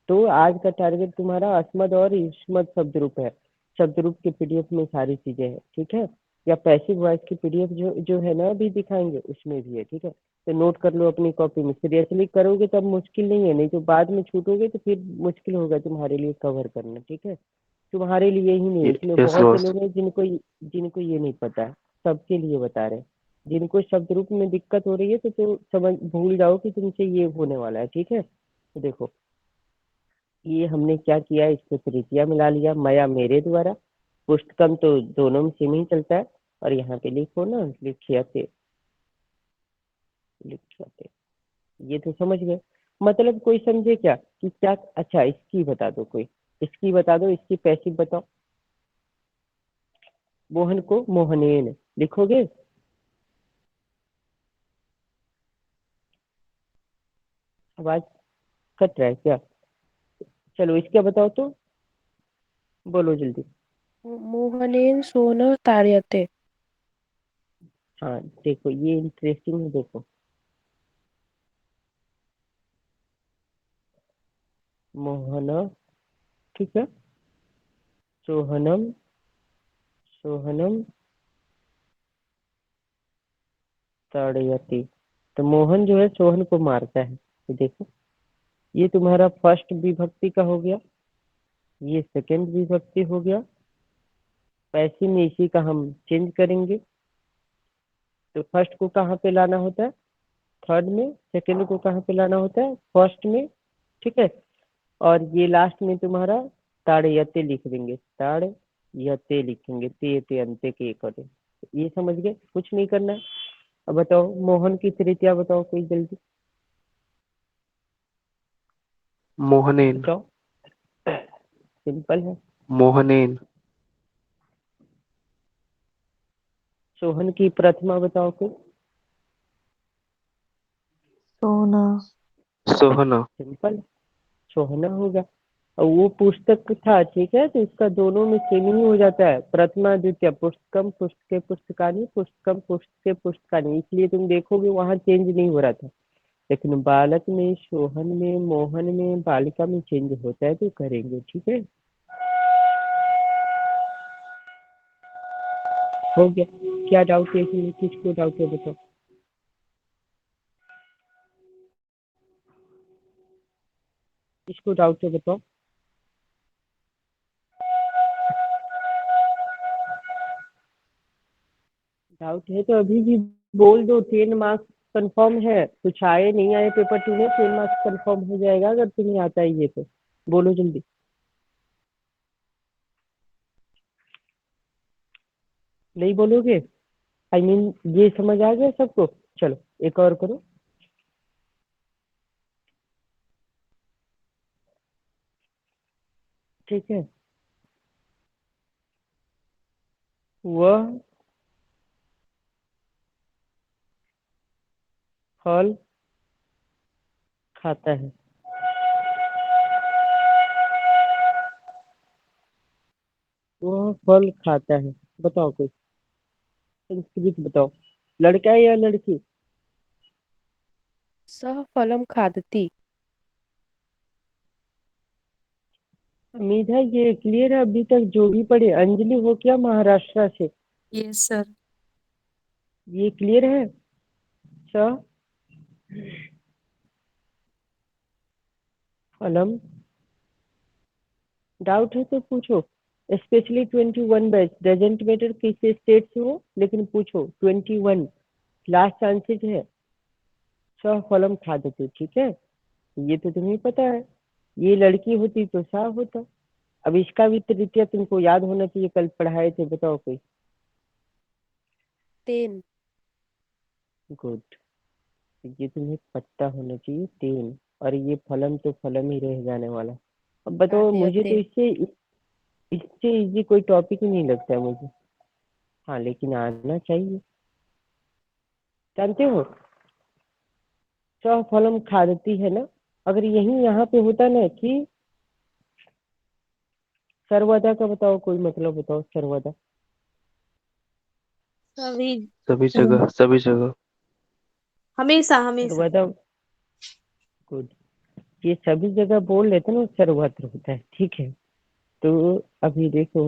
तो आज का टारगेट तुम्हारा अस्मद और युष्मद शब्द रूप है। शब्द रूप के पीडीएफ में सारी चीजें हैं, ठीक है। या पैसिव वॉइस की पीडीएफ जो है ना अभी दिखाएंगे, उसमें भी है, ठीक है। तो नोट कर लो अपनी कॉपी में, सीरियसली करोगे तब मुश्किल नहीं है, नहीं तो बाद में छूटोगे तो फिर मुश्किल होगा तुम्हारे लिए कवर करना, ठीक है। तुम्हारे लिए ही नहीं, इसमें यस बहुत से बॉस। लोग हैं जिनको ये नहीं पता है, सबके लिए बता रहे हैं। जिनको शब्द रूप में दिक्कत हो रही है तो समझ भूल जाओ कि तुमसे ये होने वाला है, ठीक है। तो देखो, ये हमने क्या किया, इसको तृतीया मिला लिया, मया मेरे द्वारा, पुस्तकम तो दोनों में सेम ही चलता है, और यहाँ पे लिखो ना, लिख्यते, लिख्यते, ये तो समझ गए। मतलब कोई समझे क्या कि क्या? अच्छा इसकी बता दो कोई, इसकी बता दो, इसकी पैसिव बताओ। मोहन को मोहनेन लिखोगे? आवाज कट रहा है क्या? चलो इसका बताओ तो, बोलो जल्दी। मोहनेन सोना तार्यते। हाँ देखो ये इंटरेस्टिंग है, देखो, मोहन, ठीक है, सोहनम, सोहनम ताड़यति। तो मोहन जो है सोहन को मारता है, तो देखो ये तुम्हारा फर्स्ट विभक्ति का हो गया, ये सेकंड विभक्ति हो गया। पैसिव में इसी का हम चेंज करेंगे। तो फर्स्ट को कहाँ पे लाना होता है? थर्ड में। सेकंड को कहाँ पे लाना होता है? फर्स्ट में, ठीक है। और ये लास्ट में तुम्हारा ताड़यते लिख देंगे, ताड़ यते लिखेंगे, ते ते अंते के करें। ये समझ गए, कुछ नहीं करना है। अब बताओ मोहन की तृतीया बताओ कोई जल्दी, मोहनेन। बताओ, सिंपल है। मोहनेन। सोहन की प्रथमा बताओ फिर। सोना, सोहना, सिंपल, सोहना होगा। और वो पुस्तक था, ठीक है, तो इसका दोनों में सेम ही हो जाता है। प्रथमा द्वितीय, पुस्तकम पुस्तके पुस्तकानी, पुस्तकम पुस्तके पुस्तकानी, इसलिए तुम देखोगे वहां चेंज नहीं हो रहा था। लेकिन बालक में, सोहन में, मोहन में, बालिका में चेंज होता है, तो करेंगे, ठीक है। हो गया। क्या डाउट है इसमें, किसको डाउट है बताओ। किसको डाउट है बताओ। डाउट है तो अभी भी बोल दो। 10 मार्क्स कंफर्म है, कुछ आए नहीं आए पेपर 2 में, 10 मार्क्स कंफर्म हो जाएगा अगर तुम्हें आता है ये तो। बोलो जल्दी। नहीं बोलोगे? आई मीन ये समझ आ गया सबको? चलो एक और करो। ठीक है। वह फल खाता है। वह फल खाता है। बताओ कोई संस्कृत बताओ। लड़का है या लड़की? सः फलं खादति। उम्मीद है ये क्लियर है अभी तक जो भी पढ़े। अंजलि हो क्या महाराष्ट्र से? Yes sir. ये क्लियर है? स फलम। डाउट है तो पूछो। स्पेशली 21 बैच, डजेंट मैटर किस स्टेट से हो, लेकिन पूछो। 21 लास्ट चांसेस है। स फलम खादते, ठीक है। ये तो तुम्हें पता है। ये लड़की होती तो सा होता। अब इसका भी तृतीय तुमको याद होना चाहिए, कल पढ़ाए थे, बताओ कोई। तेन। गुड। ये तुम्हें पता होना चाहिए 3। और ये फलम तो फलम ही रह जाने वाला। अब बताओ, मुझे तो खाद्यते। इससे इजी कोई टॉपिक ही नहीं लगता है मुझे। हाँ लेकिन आना चाहिए। जानते हो स फलम खादती है ना, अगर यही यहाँ पे होता ना कि सर्वदा का बताओ कोई मतलब, बताओ सर्वदा। सभी सभी जगह, सभी जगह। हमेशा हमेशा। सर्वदा। गुड। ये सभी जगह बोल लेते ना, सर्वत्र होता है, ठीक है। तो अभी देखो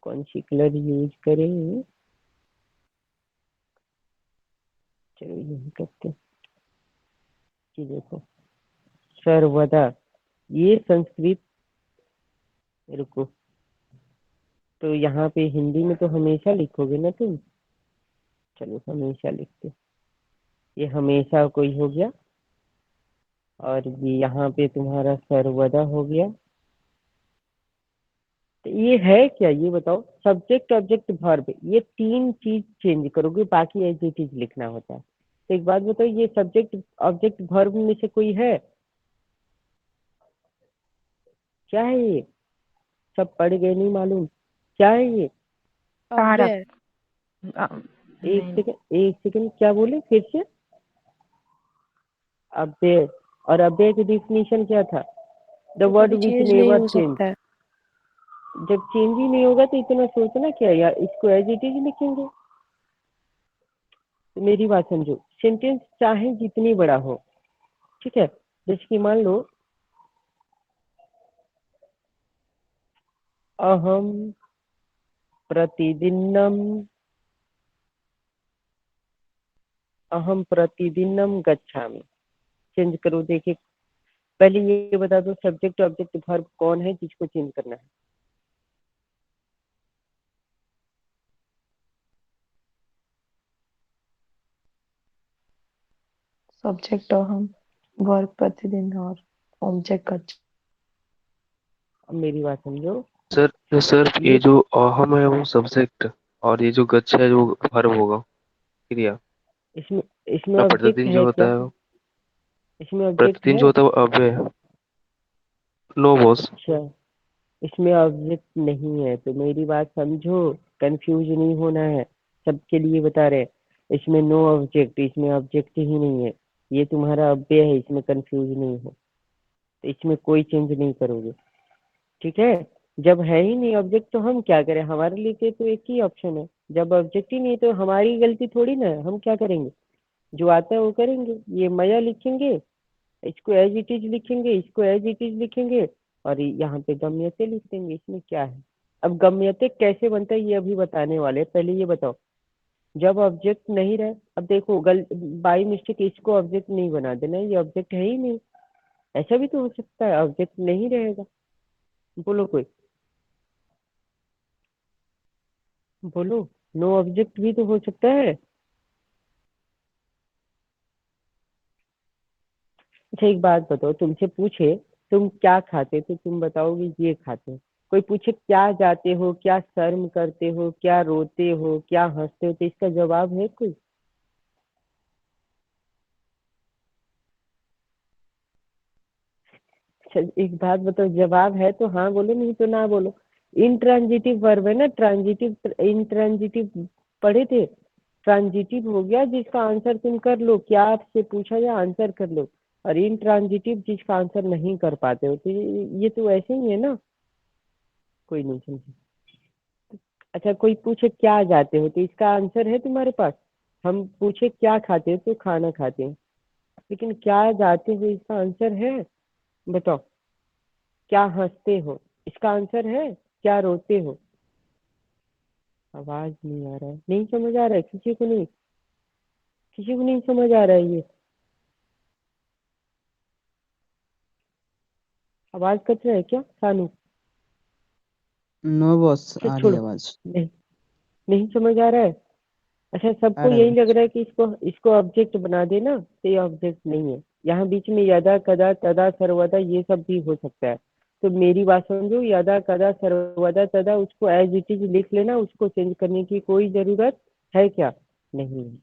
कौन सी कलर यूज करें। चलो यही करते हैं कि देखो सर्वदा, ये संस्कृत। रुको, तो यहाँ पे हिंदी में तो हमेशा लिखोगे ना तुम। चलो हमेशा लिखते। ये हमेशा कोई हो गया। और ये यहाँ पे तुम्हारा सर्वदा हो गया। तो ये है क्या ये बताओ। सब्जेक्ट ऑब्जेक्ट वर्ब, ये 3 चीज चेंज करोगे, बाकी एज इट इज लिखना होता है। तो एक बात बताओ, ये सब्जेक्ट ऑब्जेक्ट वर्ब में से कोई है? क्या है ये? सब पढ़ गए नहीं मालूम। क्या है ये? अव्यय। एक सेकंड, एक सेकंड, क्या बोले फिर से? अव्यय। और अव्यय की डिफिनीशन क्या था? द जो वर्ड कभी विच चेंज नहीं नेवर हो चेंज। सकता है। जब चेंज ही नहीं होगा तो इतना सोचना क्या यार, इसको एज इट इज लिखेंगे। तो मेरी बात समझो, सेंटेंस चाहे जितनी बड़ा हो, ठीक है। जैसे कि मान लो अहम प्रतिदिनम, अहम प्रतिदिनम गच्छामि। चेंज करो देखिए। पहले ये बता दो सब्जेक्ट ऑब्जेक्ट वर्ब कौन है जिसको चेंज करना है। सब्जेक्ट हम, वर्ब प्रतिदिन और ऑब्जेक्ट गच्छ। अब मेरी बात समझो। सर ये ये जो अहम है वो सब्जेक्ट, और ये जो गच्छ है वो वर्ब होगा, क्रिया। इसमें इसमें और ऑब्जेक्ट प्रतिदिन जो है होता क्या? है, इसमें ऑब्जेक्ट प्रतिदिन है? जो होता है वो अव्यय है। No boss. अच्छा, इसमें ऑब्जेक्ट नहीं है तो मेरी बात समझो, कंफ्यूज नहीं होना है। सबके लिए बता रहे हैं। इसमें नो ऑब्जेक्ट, इसमें ऑब्जेक्ट ही नहीं है, ये तुम्हारा अव्यय है, इसमें कंफ्यूज नहीं हो, तो इसमें कोई चेंज नहीं करोगे। ठीक है, जब है ही नहीं ऑब्जेक्ट तो हम क्या करें, हमारे लिए तो एक ही ऑप्शन है। जब ऑब्जेक्ट ही नहीं तो हमारी गलती थोड़ी ना है, हम क्या करेंगे, जो आता है वो करेंगे। ये मया लिखेंगे, इसको एज इट इज लिखेंगे, इसको एज इट इज लिखेंगे, और यहाँ पे गम्यते लिख देंगे। इसमें क्या है। अब गम्यते कैसे बनता है ये अभी बताने वाले हैं। पहले ये बताओ, जब ऑब्जेक्ट नहीं रहे, अब देखो बाई मिस्टेक इसको ऑब्जेक्ट नहीं बना देना, ये ऑब्जेक्ट है ही नहीं। ऐसा भी तो हो सकता है ऑब्जेक्ट नहीं रहेगा। बोलो कोई, बोलो। नो ऑब्जेक्ट भी तो हो सकता है। अच्छा एक बात बताओ, तुमसे पूछे तुम क्या खाते तो तुम बताओगे ये खाते हो। कोई पूछे क्या जाते हो, क्या शर्म करते हो, क्या रोते हो, क्या हंसते हो, तो इसका जवाब है कोई। अच्छा एक बात बताओ, जवाब है तो हाँ बोलो, नहीं तो ना बोलो। इंट्रांजिटिव वर्ब है ना, ट्रांजिटिव इंट्रांजिटिव पढ़े थे। ट्रांजिटिव हो गया जिसका आंसर तुम कर लो, क्या आपसे पूछा जाए आंसर कर लो। और इंट्रांजिटिव जिसका आंसर नहीं कर पाते हो, तो ये तो ऐसे ही है ना। कोई नहीं समझे। अच्छा कोई पूछे क्या जाते हो तो इसका आंसर है तुम्हारे पास। हम पूछे क्या खाते हो तो खाना खाते हैं, लेकिन क्या जाते हो इसका आंसर है। बताओ, क्या हंसते हो इसका आंसर है, क्या रोते हो। आवाज नहीं आ रहा है, नहीं समझ आ रहा है किसी को, नहीं किसी को नहीं समझ आ रहा है ये। आवाज कट रहा है क्या सानू। नो बॉस, अच्छा आ रही है छोड़ो, आवाज। नहीं नहीं समझ आ रहा है। अच्छा आ सबको रहा है यही लग बॉस। रहा है कि इसको इसको ऑब्जेक्ट बना देना, तो ये ऑब्जेक्ट नहीं है। यहाँ बीच में यदा कदा तदा सर्वदा ये सब भी हो सकता है। तो मेरी बात समझो, यदा कदा सर्वदा तदा उसको एज इट इज लिख लेना, उसको चेंज करने की कोई जरूरत है क्या, नहीं है।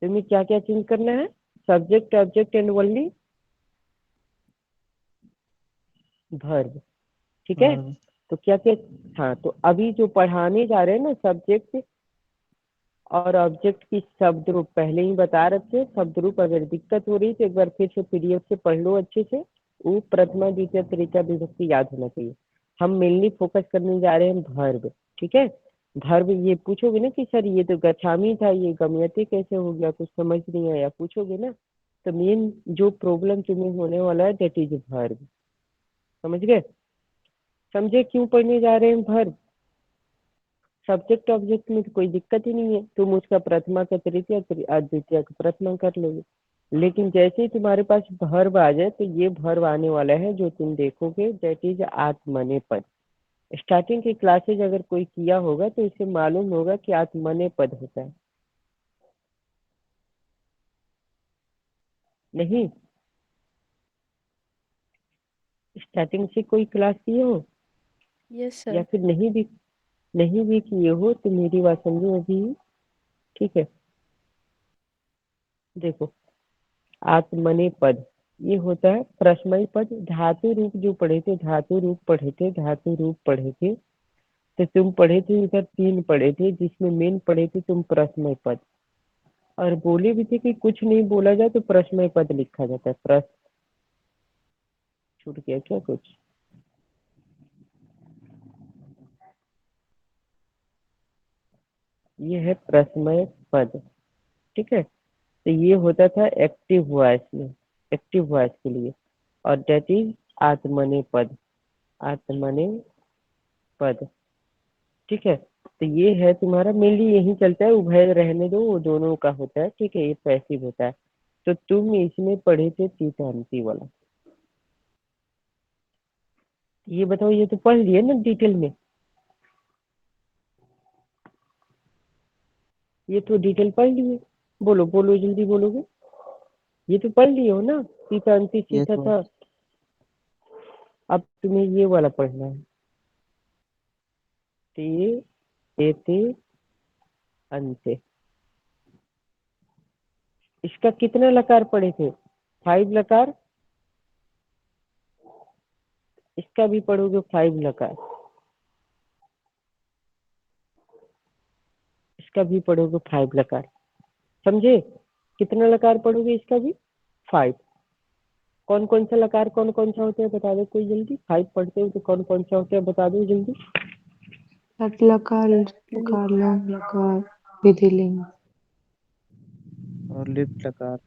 तुम्हें क्या क्या चेंज करना है, subject object and only verb. ठीक है, वर्ब। तो क्या क्या। हाँ तो अभी जो पढ़ाने जा रहे हैं ना, सब्जेक्ट और ऑब्जेक्ट की शब्द रूप पहले ही बता रखे हैं। शब्द रूप अगर दिक्कत हो रही तो एक बार फिर से पीडीएफ से पढ़ लो अच्छे से। वो प्रथमा द्वितीय तृतीया विभक्ति याद होना चाहिए। हम मेनली फोकस करने जा रहे हैं वर्ब। ठीक है, वर्ब ये पूछोगे ना कि सर ये तो गच्छामी था, ये गम्यते कैसे हो गया, कुछ समझ नहीं आया, पूछोगे ना। तो मेन जो प्रॉब्लम तुम्हें होने वाला है दैट इज वर्ब। समझ गए, समझे क्यों पढ़ने जा रहे हैं वर्ब। सब्जेक्ट ऑब्जेक्ट में तो कोई दिक्कत ही नहीं है, तुम उसका प्रथमा का तृतीय द्वितीय का प्रथमा कर लोगे। लेकिन जैसे ही तुम्हारे पास वर्ब आ जाए तो ये वर्ब आने वाला है जो तुम देखोगे दैट इज आत्मनेपद। स्टार्टिंग की क्लासेज अगर कोई किया होगा तो इसे मालूम होगा कि आत्मनेपद होता है। नहीं, स्टार्टिंग से कोई क्लास किए हो, यस या सर। फिर नहीं भी किए हो तो मेरी बात समझो अभी। ठीक है, देखो आत्मनेपद ये होता है प्रश्मयी पद। धातु रूप जो पढ़े थे, धातु रूप पढ़े थे, धातु रूप पढ़े थे। तो तुम पढ़े थे इधर तीन पढ़े थे, जिसमें मेन पढ़े थे तुम प्रश्मय पद। और बोले भी थे कि कुछ नहीं बोला जाए तो प्रश्मय पद लिखा जाता है। प्रश्न छूट गया क्या कुछ। ये है प्रश्मय पद। ठीक है, तो ये होता था एक्टिव वॉइस में, एक्टिव वॉइस के लिए। और डेट इज आत्मने पद, आत्मने पद। ठीक है, तो ये है तुम्हारा मेनली यही चलता है, उभय रहने दो, वो दोनों का होता है। ठीक है, ये पैसिव होता है। तो तुम इसमें पढ़े थे तीतांती वाला। ये बताओ, ये तो पढ़ लिए ना डिटेल में, ये तो डिटेल पढ़ लिए। बोलो बोलो जल्दी बोलोगे, ये तो पढ़ लिए हो ना तीतांती ये सीता तो था। अब तुम्हें ये वाला पढ़ना है, ते एते अंते। इसका कितना लकार पढ़े थे, 5 लकार। इसका भी पढ़ोगे 5 लकार। इसका भी पढ़ोगे 5 लकार, समझे? कितना लकार पढ़ोगे इसका भी? 5। कौन कौन सा लकार कौन कौन सा होता है बता दो कोई जल्दी। 5 पढ़ते हो तो कौन कौन सा होता है बता दो जल्दी। लट लकार, लिट लकार, लोम लकार, विधिलिंग। और लिप लकार।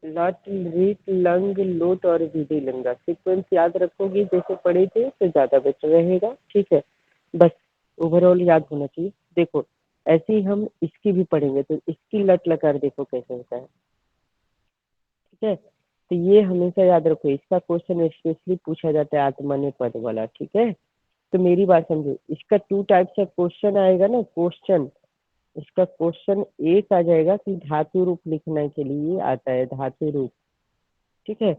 लट, रीट, लंग, लोट और विधि लंगा। सीक्वेंस याद रखोगे जैसे पढ़े थे तो ज्यादा बेटर रहेगा, ठीक है? बस ओवरऑल याद होना चाहिए। देखो ऐसे ही हम इसकी भी पढ़ेंगे, तो इसकी लट लकार देखो कैसे होता है, ठीक है? तो ये हमेशा याद रखो, इसका क्वेश्चन स्पेशली पूछा जाता है आत्मने पद वाला, ठीक है? तो मेरी बात समझो, इसका 2 टाइप्स ऑफ क्वेश्चन आएगा ना, क्वेश्चन। इसका क्वेश्चन एक आ जाएगा कि धातु रूप लिखने के लिए आता है, धातु रूप, ठीक है?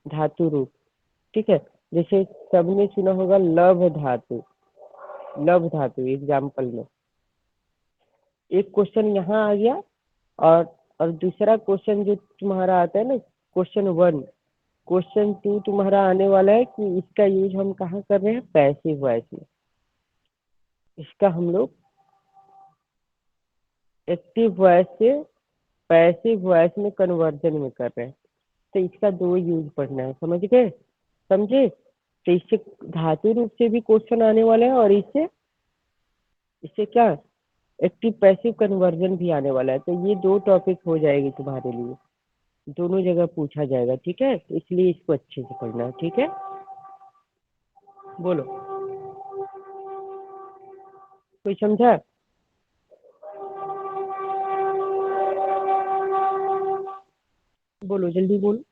धातु रूप, ठीक है? जैसे सबने सुना होगा लव धातु, लव धातु एग्जाम्पल में एक क्वेश्चन यहाँ आ गया। और दूसरा क्वेश्चन जो तुम्हारा आता है ना, क्वेश्चन 1, क्वेश्चन 2 तुम्हारा आने वाला है कि इसका यूज हम कहाँ कर रहे हैं, पैसिव वॉइस में। इसका हम लोग एक्टिव वॉइस से पैसिव वॉइस में कन्वर्जन में कर रहे हैं। तो इसका 2 यूज पढ़ना है, समझ गए? समझे? तो इससे धातु रूप से भी क्वेश्चन आने वाला है और इससे इससे क्या, एक्टिव पैसिव कन्वर्जन भी आने वाला है। तो ये 2 टॉपिक हो जाएगी तुम्हारे लिए, दोनों जगह पूछा जाएगा, ठीक है? तो इसलिए इसको अच्छे से पढ़ना है, ठीक है? बोलो, कोई समझा? बोलो जल्दी बोलो,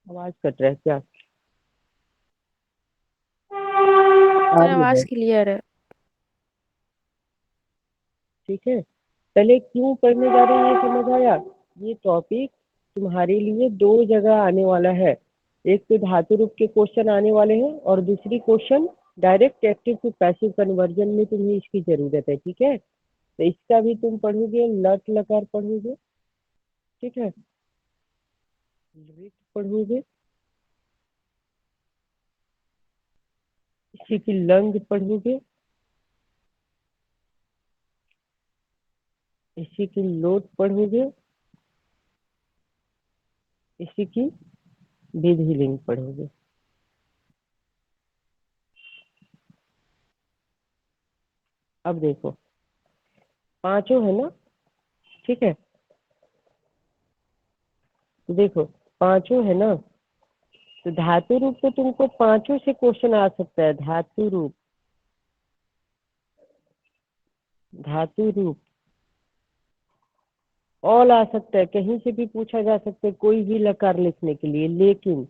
आवाज कट रहा है क्या? आ सर रही है, आवाज क्लियर है। ठीक है? पहले क्यों पढ़ने जा रहे हैं ये समझ आया? ये टॉपिक तुम्हारे लिए 2 जगह आने वाला है। एक तो धातु रूप के क्वेश्चन आने वाले हैं और दूसरी question direct active to passive conversion में तुम्हें इसकी जरूरत है, ठीक है? तो इसका भी तुम पढ़ोगे, लट लकार पढ़ोगे, ठीक है? लिट पढ़ोगे, इसी की लंग पढ़ोगे, इसी की लोट पढ़ोगे, इसी की विधि लिंग पढ़ोगे। अब देखो पांचों है ना, ठीक है? देखो पांचों है ना, तो धातु रूप तो तुमको पांचों से क्वेश्चन आ सकता है। धातु रूप, धातु रूप ऑल आ सकता है, कहीं से भी पूछा जा सकता है कोई भी लकार लिखने के लिए। लेकिन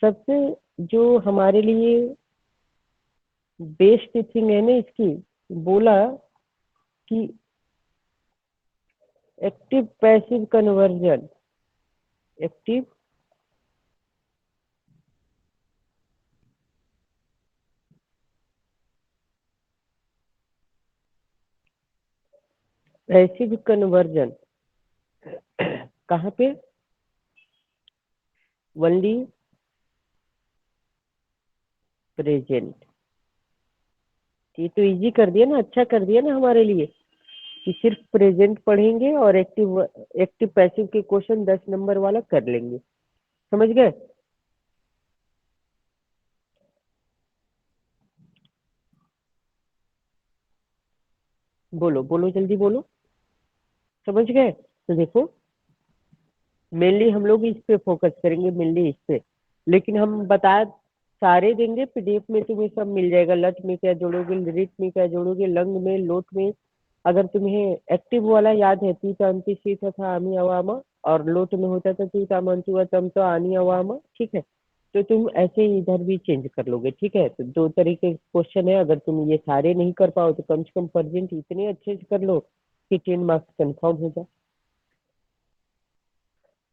सबसे जो हमारे लिए बेस्ट थिंग है ना इसकी, बोला कि active passive conversion, active passive conversion कहाँ पे, ओनली प्रेजेंट। ये तो इजी कर दिया ना, अच्छा कर दिया ना हमारे लिए कि सिर्फ प्रेजेंट पढ़ेंगे और एक्टिव एक्टिव पैसिव के क्वेश्चन 10 नंबर वाला कर लेंगे, समझ गए? बोलो बोलो जल्दी बोलो, समझ गए? तो देखो मेनली हम लोग इस पे फोकस करेंगे, मेनली इस पे। लेकिन हम बता सारे देंगे, पीडीएफ में तुम्हें सब मिल जाएगा। लट में क्या जोड़ोगे, लिरिट में क्या जोड़ोगे, लंग में, लोट में। अगर तुम्हें एक्टिव वाला याद है तीता अंति सी था आमी अवामा, और लोट में होता था तीता मंतुआ तम तो आनी अवामा, ठीक है? तो तुम ऐसे ही इधर भी चेंज कर लोगे, ठीक है? तो 2 तरीके के क्वेश्चन है, अगर तुम ये सारे नहीं कर पाओ तो कम से कम प्रेजेंट इतने अच्छे से कर लो कि 10 मार्क्स कन्फर्म हो जाए।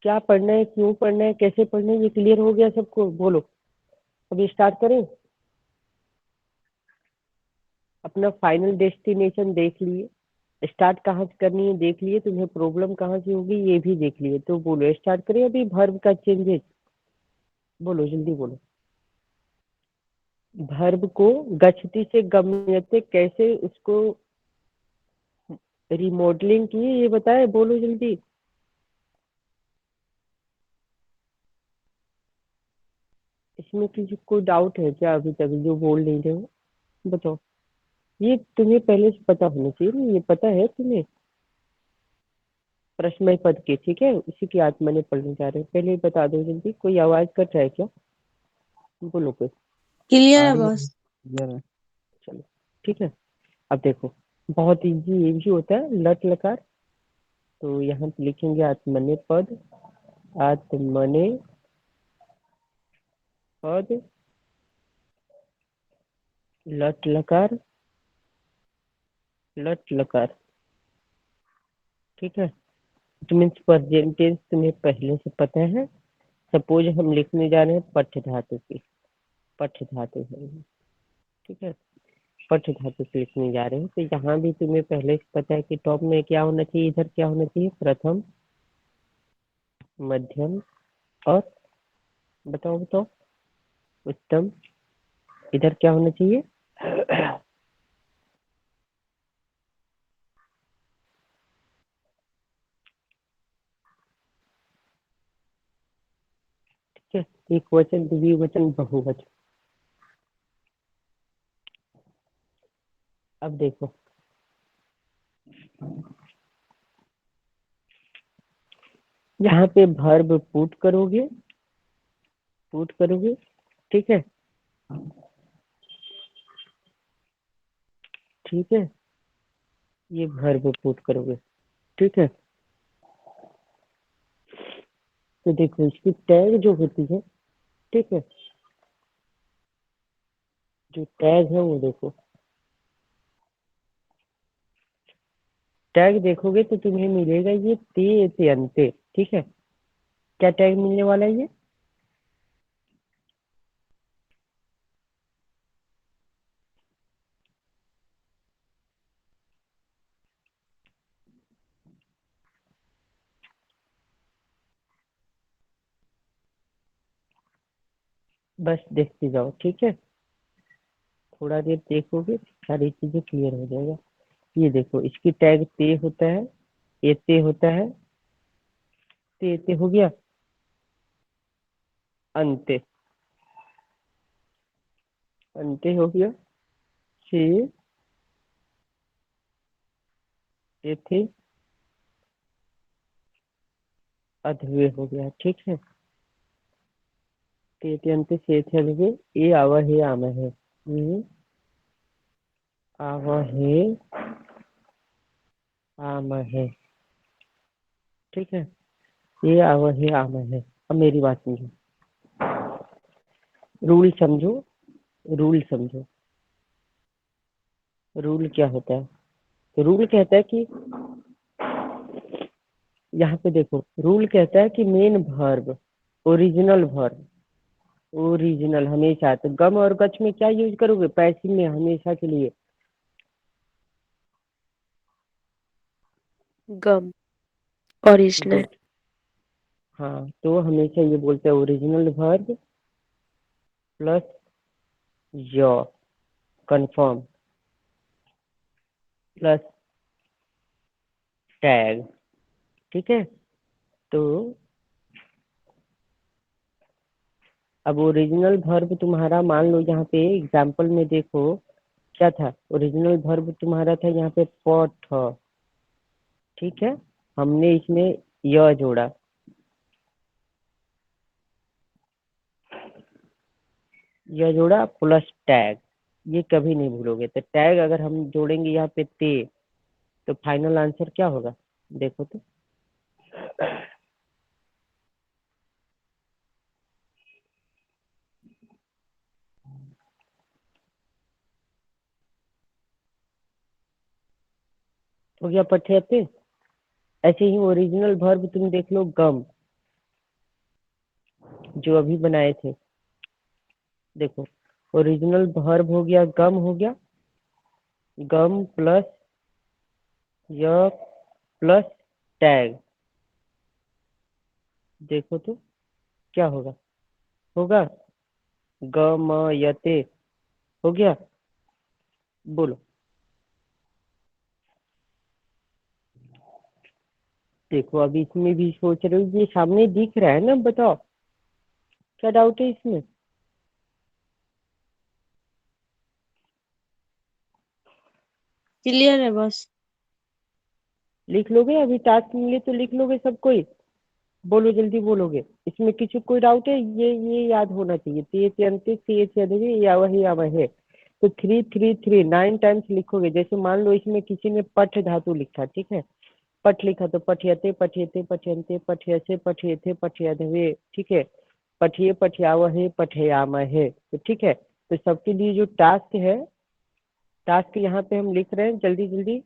क्या पढ़ना है, क्यों पढ़ना है, कैसे पढ़ना है, ये क्लियर हो गया सबको? बोलो अभी स्टार्ट करें। अपना फाइनल डेस्टिनेशन देख लिए, स्टार्ट कहाँ से करनी है देख लिए, तुम्हें प्रॉब्लम कहाँ से होगी ये भी देख लिए। तो बोलो स्टार्ट करें अभी, वर्ब का चेंजेस बोलो जल्दी बोलो। वर्ब को गच्छति से गम्यते कैसे उसको रिमॉडलिंग की, ये बताए, बोलो जल्दी। इसमें किसी को डाउट है क्या अभी तक जो बोल नहीं रहे हो? बताओ। ये तुम्हें पहले से पता होना चाहिए ना, ये पता है तुम्हें प्रश्नमय पद के, ठीक है, उसी की आज मैंने पढ़ने जा रहे हैं। पहले ही बता दो जल्दी, कोई आवाज कट रहा है क्या? बोलो कोई। क्लियर आ है रही है बॉस। क्लियर है। चलो ठीक है। अब देखो, बहुत इजी ये भी होता है लट लकार। तो यहाँ पे लिखेंगे आत्मने पद, आत्मने पद, लट लकार, लट लकार, ठीक है। इट मीन्स प्रेजेंट टेंस तुम्हें पहले से पता है। सपोज हम लिखने जा रहे हैं पठ धातु की, पठ धातु है, ठीक है, पठ धातु से लिखने जा रहे हैं। तो यहाँ भी तुम्हें पहले से पता है कि टॉप में क्या होना चाहिए, इधर क्या होना चाहिए, प्रथम, मध्यम और बताओ बताओ उत्तम। इधर क्या होना चाहिए? ठीक है, एक वचन, द्विवचन, बहुवचन। अब देखो, यहाँ पे वर्ब पुट करोगे, पुट करोगे, ठीक है, ठीक है, ये वर्ब पुट करोगे, ठीक है। तो देखो इसकी टैग जो होती है, ठीक है, जो टैग है वो देखो, टैग देखोगे तो तुम्हें मिलेगा ये ते अंते, ठीक है। क्या टैग मिलने वाला है ये? बस देखते जाओ, ठीक है, थोड़ा देर देखोगे सारी चीजें क्लियर हो जाएगा। ये देखो इसकी टैग ते होता है, एते होता है, ते हो गया, अंते, अंते हो गया, से एथे, अधवे हो गया, ठीक है। ते अंते से थे अधवे, ये आवा है आम है, ये आवा है आम है, ठीक है, ये आवा है आम है। अब मेरी बात समझो, रूल समझो, रूल समझो। रूल क्या होता है? तो रूल कहता है कि यहाँ पे देखो, रूल कहता है कि main verb, original verb, original हमेशा। तो गम और गच में क्या यूज करोगे? पैसिव में हमेशा के लिए गम, ओरिजिनल। गुड। हाँ, तो हमेशा ये बोलते हैं original verb plus your, confirm, plus tag, ठीक है। तो अब ओरिजिनल वर्ब तुम्हारा, मान लो यहाँ पे एग्जाम्पल में देखो क्या था, ओरिजिनल वर्ब तुम्हारा था यहाँ पे पठ, ठीक है, हमने इसमें य जोड़ा, यह जोड़ा प्लस टैग, ये कभी नहीं भूलोगे। तो टैग अगर हम जोड़ेंगे यहाँ पे ते, तो फाइनल आंसर क्या होगा? देखो तो, हो गया पठेते। ऐसे ही ओरिजिनल वर्ब तुम देख लो, गम, जो अभी बनाए थे, देखो ओरिजिनल वर्ब हो गया गम, हो गया गम प्लस य प्लस टैग, देखो तो क्या होगा, होगा गमयते, हो गया? बोलो। देखो अभी इसमें भी सोच रहे हो, ये सामने दिख रहा है ना, बताओ क्या डाउट है इसमें? क्लियर है बस। लिख लोगे? अभी टास्क मिले तो लिख लोगे सब कोई? बोलो जल्दी बोलोगे। इसमें किसी कोई डाउट है? ये याद होना चाहिए, ते अंत्य से या वही या वह। तो 3 3 3 9 टाइम्स लिखोगे। जैसे मान लो इसमें किसी ने पठ धातु लिखा, ठीक है, पठ लिखा तो पठयते पठयते पठयन्ते पठयसे पठयथे पठयधवे, ठीक है, पठिए पठियावहे पठयामहे। तो ठीक है, तो सबके लिए जो टास्क है, टास्क यहाँ पे हम लिख रहे हैं, जल्दी जल्दी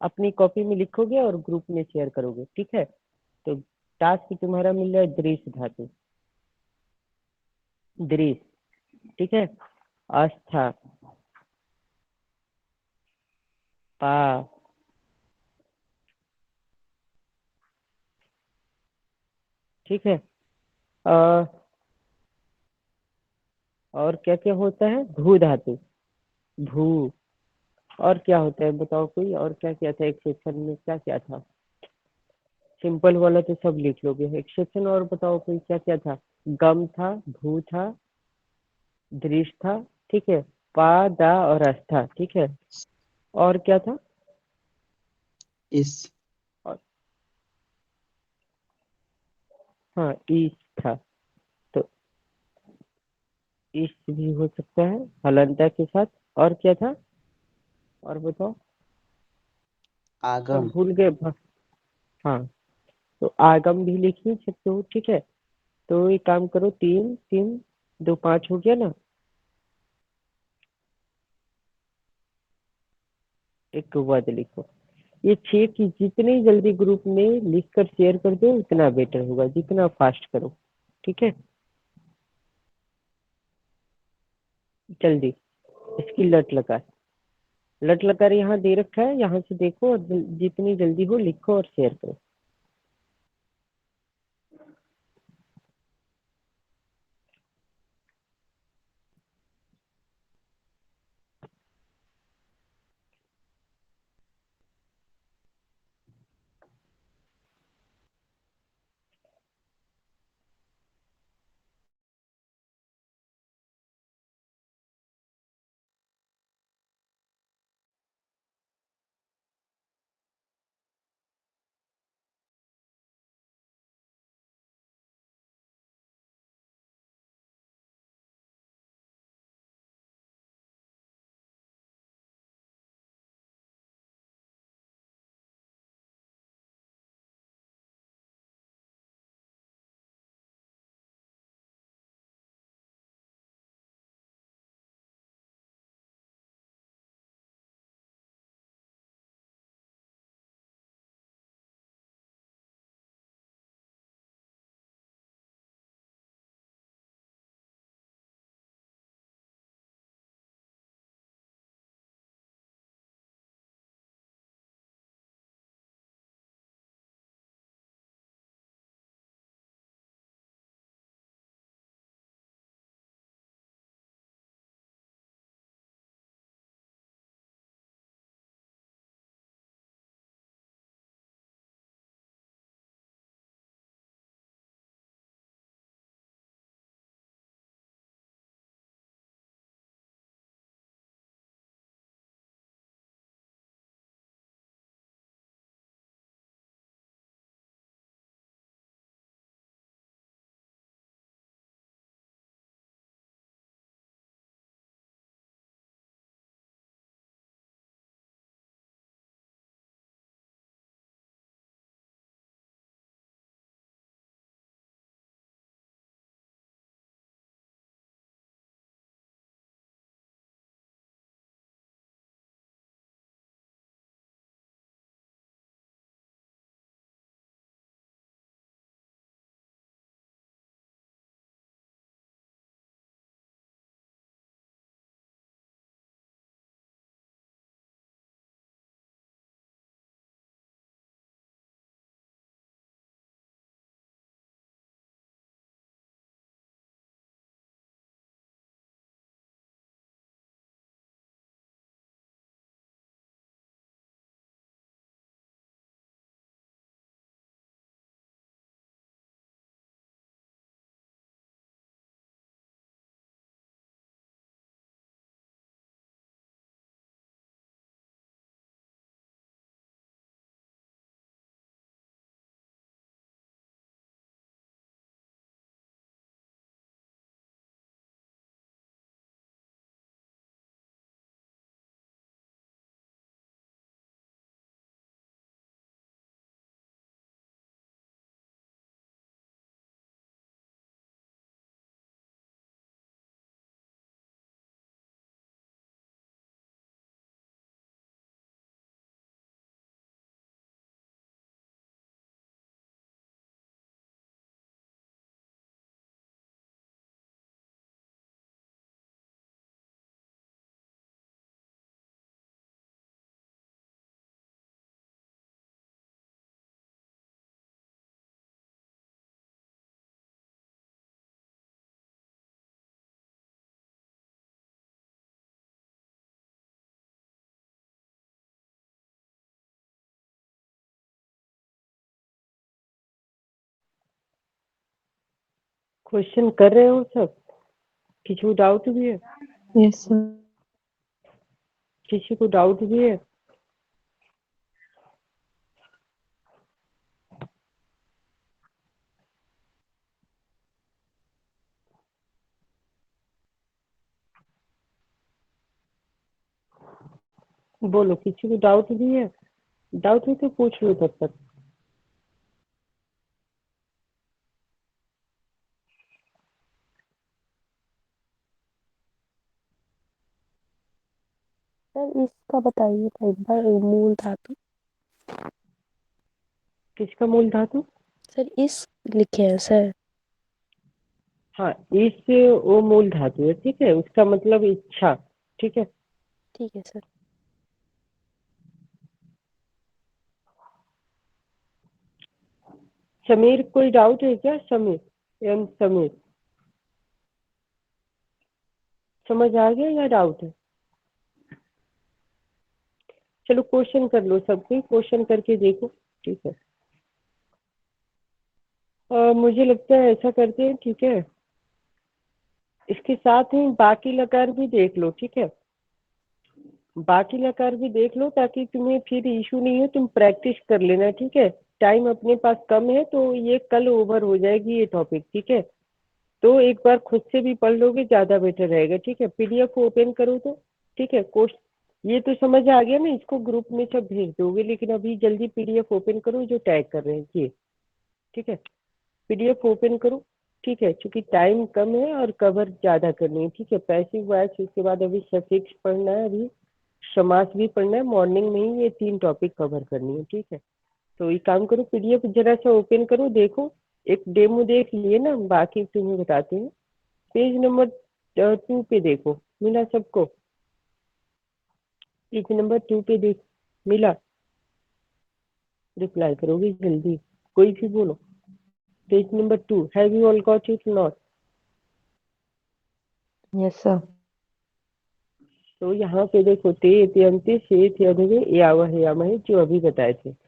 अपनी कॉपी में लिखोगे और ग्रुप में शेयर करोगे, ठीक है? तो टास्क तुम्हारा मिल रहा है दृश्य धातु, दृश्य, ठीक है, आस्था, पा, ठीक है, अ, और क्या क्या होता है? भू धातु, भू, और क्या होता है बताओ कोई, और क्या क्या था एक सेक्शन में, क्या क्या था? सिंपल वाला तो सब लिख लोगे, एक सेक्शन और बताओ कोई क्या क्या था? गम था, भू था, दृश्य था, ठीक है, पा, दा और आस्था, ठीक है, और क्या था? इस और हाँ, ईश था। तो ईश भी हो सकता है हलंता के साथ। और क्या था? और बताओ। सब आगम भूल गए हाँ, तो आगम भी लिख ही सकते हो, ठीक है। तो एक काम करो, 3 3 2 5 हो गया ना? एक वध लिखो। ये 6 की जितनी जल्दी ग्रुप में लिख कर शेयर कर दो उतना बेटर होगा, जितना फास्ट करो, ठीक है, जल्दी। इसकी लट लकार यहाँ दे रखा है, यहाँ से देखो और जितनी जल्दी हो लिखो और शेयर करो। क्वेश्चन कर रहे हो सब? किसी को डाउट भी है? Yes sir. किसी को डाउट भी है? बोलो, किसी को डाउट भी है? डाउट है तो पूछ लो तब तक। सर इसका बताइए था एक बार, मूल धातु। किसका मूल धातु? सर इस लिखे हैं सर। हाँ, इस वो मूल धातु है, ठीक है, उसका मतलब इच्छा, ठीक है। ठीक है सर। समीर, कोई डाउट है क्या? समीर, एम समीर, समझ आ गया या डाउट है? चलो क्वेश्चन कर लो, सबको क्वेश्चन करके देखो, ठीक है। मुझे लगता है ऐसा करते हैं, ठीक है, इसके साथ ही बाकी लकार भी देख लो, ठीक है। बाकी लकार भी देख लो ताकि तुम्हें फिर इशू नहीं हो, तुम प्रैक्टिस कर लेना, ठीक है। टाइम अपने पास कम है तो ये कल ओवर हो जाएगी ये टॉपिक, ठीक है। तो एक बार खुद से भी पढ़ लोगे ज्यादा बेटर रहेगा, ठीक है। पीडीएफ ओपन करो तो, ठीक है। कोर्स ये तो समझ आ गया ना, इसको ग्रुप में सब भेज दोगे, लेकिन अभी जल्दी पीडीएफ ओपन करो जो टैग कर रहे हैं ये, ठीक है। पीडीएफ ओपन करो, ठीक है, क्योंकि टाइम कम है और कवर ज्यादा करनी है, ठीक है। पैसिव वॉइस, उसके बाद अभी सफिक्स पढ़ना है, अभी समास भी पढ़ना है, मॉर्निंग में ही ये 3 टॉपिक कवर करनी है, ठीक है। तो ये काम करो, पीडीएफ जरा सा ओपन करो, देखो, एक डेमो देख लिए ना, बाकी तुम्हें बताते हैं। पेज नंबर 2 पे देखो, मिला सबको? पेज नंबर 2 पे देख, मिला? रिप्लाई करोगे जल्दी, कोई भी बोलो। Page number 2, have you all got it not? Yes sir. तो यहाँ पे देखो, ते त्यंते से थ्यधवे यावह यामहे, जो अभी बताए थे।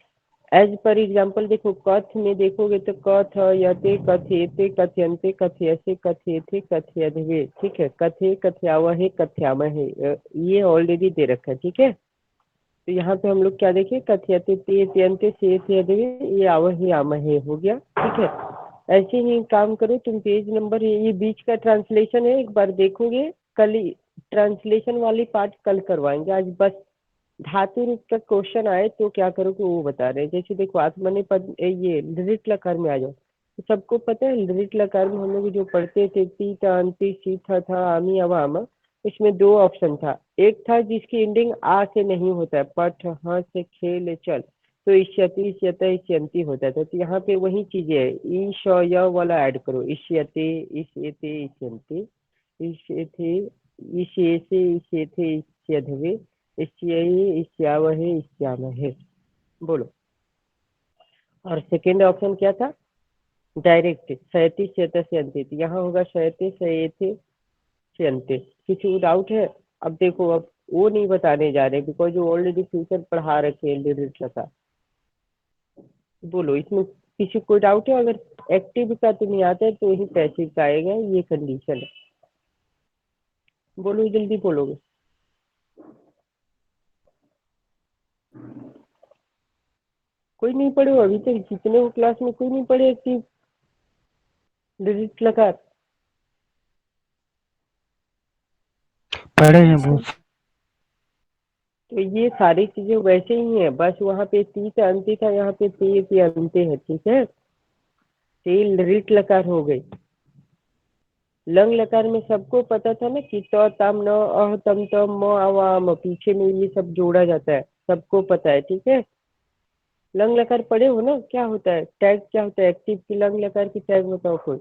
एज पर एग्जाम्पल देखो, कथ में देखोगे तो कथ यते कथेते कथयन्ते कथयसे कथेथे कथयधवे, ठीक है। कथे कथयावहे कथयामहे, ये ऑलरेडी दे रखा है, ठीक है। तो यहाँ पे हम लोग क्या देखें, कथयते ते त्यंते से थ्यधवे ये आवहे यामहे हो गया, ठीक है। ऐसे ही काम करो तुम। पेज नंबर, ये बीच का ट्रांसलेशन है, एक बार देखोगे। कल ट्रांसलेशन वाली पार्ट कल करवाएंगे, आज बस धातु रूप का क्वेश्चन आए तो क्या करोगे वो बता रहे हैं। जैसे देखो, आत्मनेपद, ये लृट लकार में आ जाओ। तो सबको पता है लृट लकार में हम लोग जो पढ़ते थे, ती अंति सी था आमी अवाम, उसमें 2 ऑप्शन था। एक था जिसकी एंडिंग आ से नहीं होता है, पठ हाँ से खेल चल, तो इष्यति इष्यत इष्यंती होता था। तो यहाँ पे वही चीजें है, ईश य वाला ऐड करो, इष्यते इष्यते इष्यंती, इष्यथे इष्येसे इष्यथे इष्यधवे, इष्यये इष्यावहे इष्यामहे, बोलो। और सेकेंड ऑप्शन क्या था? डायरेक्ट, शयति शयत से अंतित, यहाँ होगा शयते शयेथे से अंतित। किसी को डाउट है? अब देखो, अब वो नहीं बताने जा रहे बिकॉज वो ऑलरेडी फ्यूचर पढ़ा रखे हैं लिरिट लगा। बोलो, इसमें किसी को डाउट है? अगर एक्टिव का तो नहीं आता है तो ही पैसिव का आएगा, ये कंडीशन है। बोलो, जल्दी बोलोगे। कोई नहीं पढ़े हो अभी तक? जितने हो क्लास में कोई नहीं पढ़े एक्टिव लिरिट लगा? पढ़े हैं बहुत। तो ये सारी चीजें वैसे ही है, बस वहाँ पे ती से अंति था, यहाँ पे ते अंते है, ठीक है। ते रिट लकार हो गई। लंग लकार में सबको पता था ना कि त तम न अह तम तम म अवाम, पीछे में ये सब जोड़ा जाता है, सबको पता है, ठीक है। लंग लकार पढ़े हो ना? क्या होता है टैग, क्या होता है एक्टिव की लंग लकार की टैग, बताओ कोई।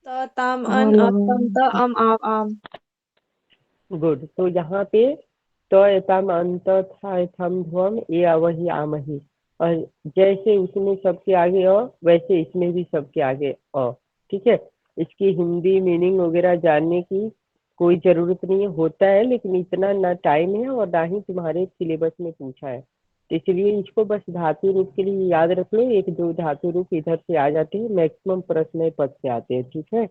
त तम हाँ अन लगा। तम त अम आम आम। गुड। तो यहाँ पे तो तम अंत था थम ध्वम ए आवही आमही, और जैसे उसमें सबके आगे अ, वैसे इसमें भी सबके आगे अ, ठीक है। इसकी हिंदी मीनिंग वगैरह जानने की कोई जरूरत नहीं है, होता है लेकिन इतना ना टाइम है और ना ही तुम्हारे सिलेबस में पूछा है। तो इसलिए इसको बस धातु रूप के लिए याद रख लो, एक दो धातु रूप इधर से आ जाते हैं, मैक्सिमम प्रश्न पद से आते हैं, ठीक है।